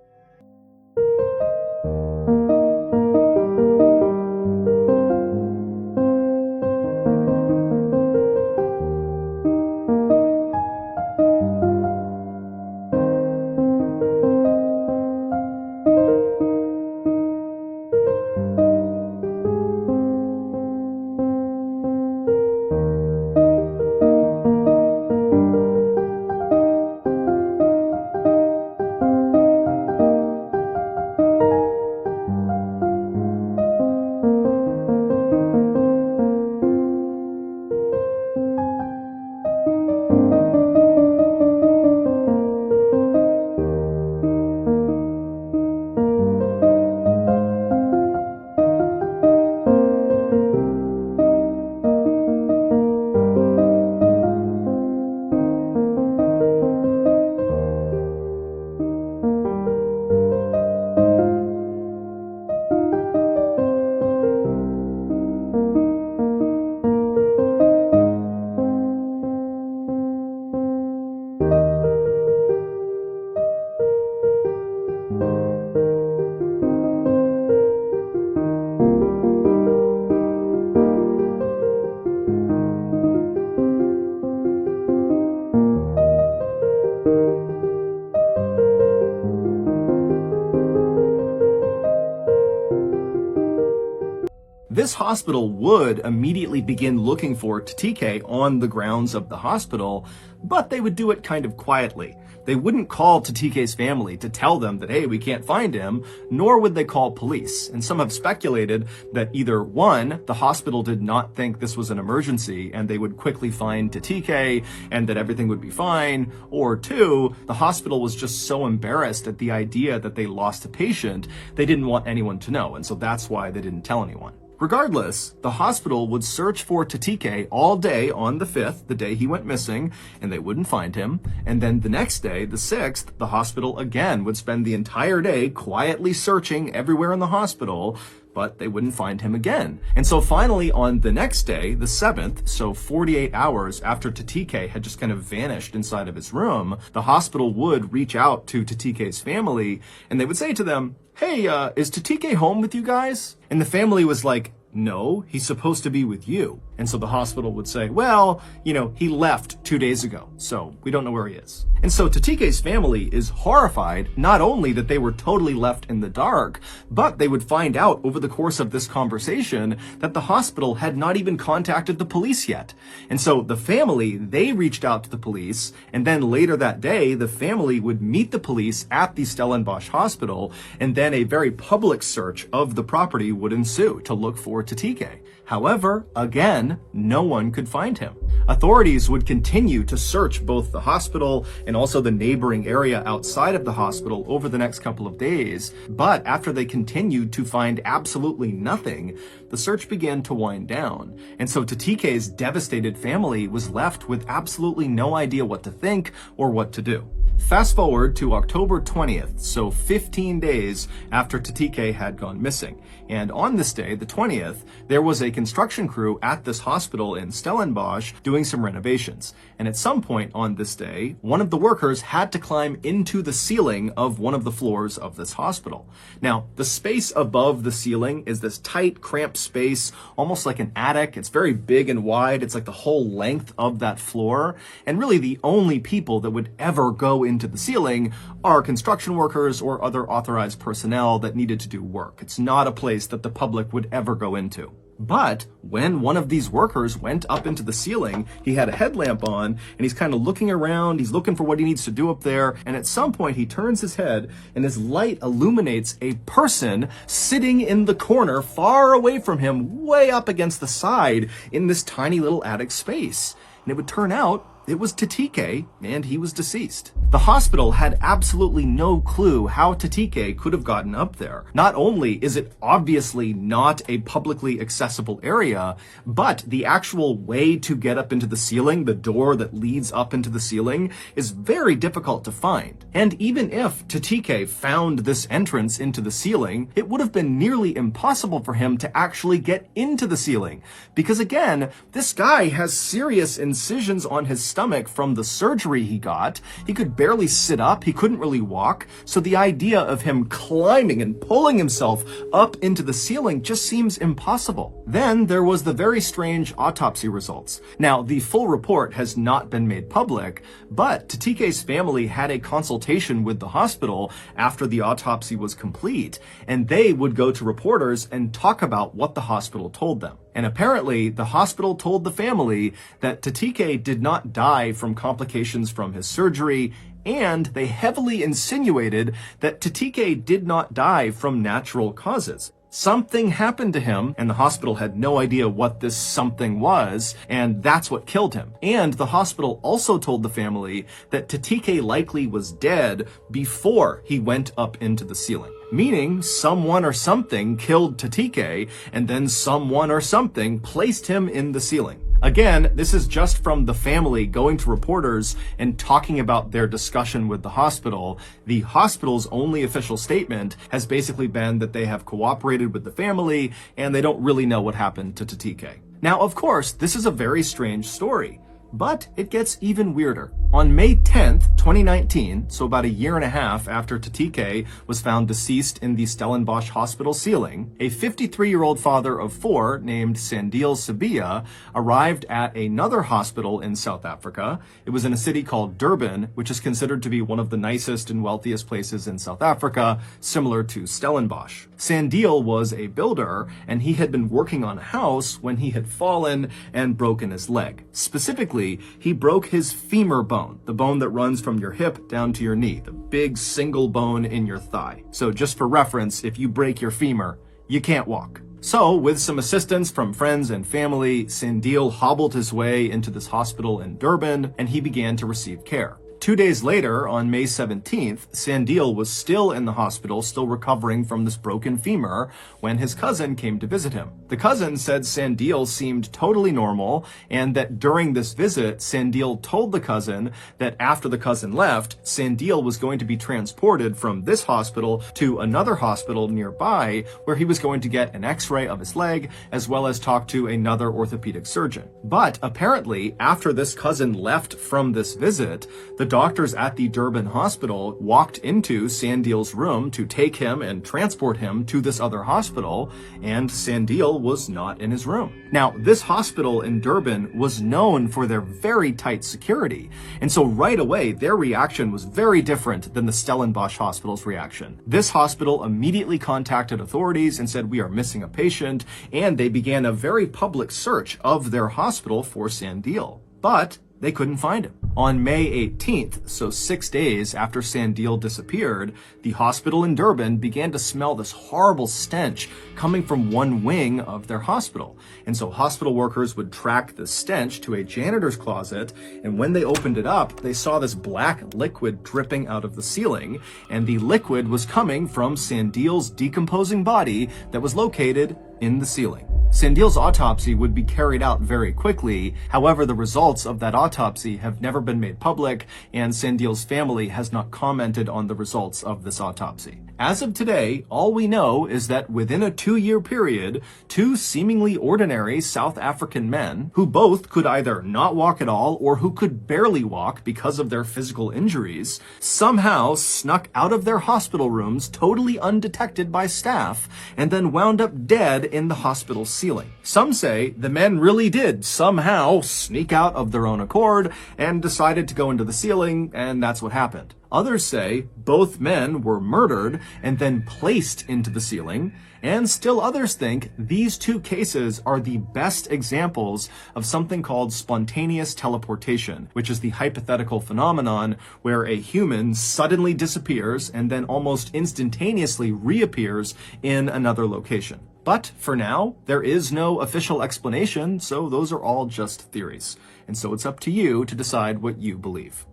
This hospital would immediately begin looking for Tatike on the grounds of the hospital, but they would do it kind of quietly. They wouldn't call Tatike's family to tell them that, hey, we can't find him, nor would they call police. And some have speculated that either one, the hospital did not think this was an emergency and they would quickly find Tatike and that everything would be fine, or two, the hospital was just so embarrassed at the idea that they lost a patient, they didn't want anyone to know, and so that's why they didn't tell anyone. Regardless, the hospital would search for Tatike all day on the 5th, the day he went missing, and they wouldn't find him. And then the next day, the 6th, the hospital again would spend the entire day quietly searching everywhere in the hospital, but they wouldn't find him again. And so finally on the next day, the 7th, so 48 hours after Tatike had just kind of vanished inside of his room, the hospital would reach out to Tatike's family and they would say to them, hey, is Tatike home with you guys? And the family was like, no, he's supposed to be with you. And so the hospital would say, well, he left 2 days ago, so we don't know where he is. And so Tatike's family is horrified, not only that they were totally left in the dark, but they would find out over the course of this conversation that the hospital had not even contacted the police yet. And so the family, they reached out to the police, and then later that day, the family would meet the police at the Stellenbosch hospital, and then a very public search of the property would ensue to look for Tatike. However, again, no one could find him. Authorities would continue to search both the hospital and also the neighboring area outside of the hospital over the next couple of days, but after they continued to find absolutely nothing, the search began to wind down. And so Tatike's devastated family was left with absolutely no idea what to think or what to do. Fast forward to October 20th, so 15 days after Tatike had gone missing. And on this day, the 20th, there was a construction crew at this hospital in Stellenbosch doing some renovations. And at some point on this day, one of the workers had to climb into the ceiling of one of the floors of this hospital. Now, the space above the ceiling is this tight, cramped space, almost like an attic. It's very big and wide. It's like the whole length of that floor. And really the only people that would ever go into the ceiling are construction workers or other authorized personnel that needed to do work. It's not a place that the public would ever go into. But when one of these workers went up into the ceiling, he had a headlamp on and he's kind of looking around. He's looking for what he needs to do up there. And at some point he turns his head and his light illuminates a person sitting in the corner far away from him, way up against the side in this tiny little attic space. And it would turn out it was Tatike, and he was deceased. The hospital had absolutely no clue how Tatike could have gotten up there. Not only is it obviously not a publicly accessible area, but the actual way to get up into the ceiling, the door that leads up into the ceiling, is very difficult to find. And even if Tatike found this entrance into the ceiling, it would have been nearly impossible for him to actually get into the ceiling. Because again, this guy has serious incisions on his stomach from the surgery he got. He could barely sit up. He couldn't really walk. So the idea of him climbing and pulling himself up into the ceiling just seems impossible. Then there was the very strange autopsy results. Now, the full report has not been made public, but Tatike's family had a consultation with the hospital after the autopsy was complete, and they would go to reporters and talk about what the hospital told them. And apparently, the hospital told the family that Tatike did not die from complications from his surgery, and they heavily insinuated that Tatike did not die from natural causes. Something happened to him, and the hospital had no idea what this something was, and that's what killed him. And the hospital also told the family that Tatike likely was dead before he went up into the ceiling. Meaning someone or something killed Tatike, and then someone or something placed him in the ceiling. Again, this is just from the family going to reporters and talking about their discussion with the hospital. The hospital's only official statement has basically been that they have cooperated with the family and they don't really know what happened to Tatike. Now, of course, this is a very strange story, but it gets even weirder. On May 10th, 2019, so about a year and a half after Tatike was found deceased in the Stellenbosch hospital ceiling, a 53-year-old father of 4 named Sandile Sabia arrived at another hospital in South Africa. It was in a city called Durban, which is considered to be one of the nicest and wealthiest places in South Africa, similar to Stellenbosch. Sandile was a builder, and he had been working on a house when he had fallen and broken his leg. Specifically, he broke his femur bone, the bone that runs from your hip down to your knee, the big single bone in your thigh. So just for reference, if you break your femur, you can't walk. So, with some assistance from friends and family, Sandile hobbled his way into this hospital in Durban, and he began to receive care. 2 days later, on May 17th, Sandile was still in the hospital, still recovering from this broken femur, when his cousin came to visit him. The cousin said Sandile seemed totally normal, and that during this visit, Sandile told the cousin that after the cousin left, Sandile was going to be transported from this hospital to another hospital nearby, where he was going to get an x-ray of his leg, as well as talk to another orthopedic surgeon. But apparently, after this cousin left from this visit, the doctors at the Durban hospital walked into Sandeel's room to take him and transport him to this other hospital, and Sandeel was not in his room. Now, this hospital in Durban was known for their very tight security, and so right away, their reaction was very different than the Stellenbosch hospital's reaction. This hospital immediately contacted authorities and said, "We are missing a patient," and they began a very public search of their hospital for Sandeel. But they couldn't find him. On May 18th, so 6 days after Sandeel disappeared, the hospital in Durban began to smell this horrible stench coming from one wing of their hospital. And so hospital workers would track the stench to a janitor's closet, and when they opened it up, they saw this black liquid dripping out of the ceiling, and the liquid was coming from Sandeel's decomposing body that was located in the ceiling. Sandeel's autopsy would be carried out very quickly. However, the results of that autopsy have never been made public, and Sandeel's family has not commented on the results of this autopsy. As of today, all we know is that within a 2-year period, 2 seemingly ordinary South African men, who both could either not walk at all or who could barely walk because of their physical injuries, somehow snuck out of their hospital rooms totally undetected by staff and then wound up dead in the hospital ceiling. Some say the men really did somehow sneak out of their own accord and decided to go into the ceiling, and that's what happened. Others say both men were murdered and then placed into the ceiling, and still others think these 2 cases are the best examples of something called spontaneous teleportation, which is the hypothetical phenomenon where a human suddenly disappears and then almost instantaneously reappears in another location. But for now, there is no official explanation, so those are all just theories. And so it's up to you to decide what you believe.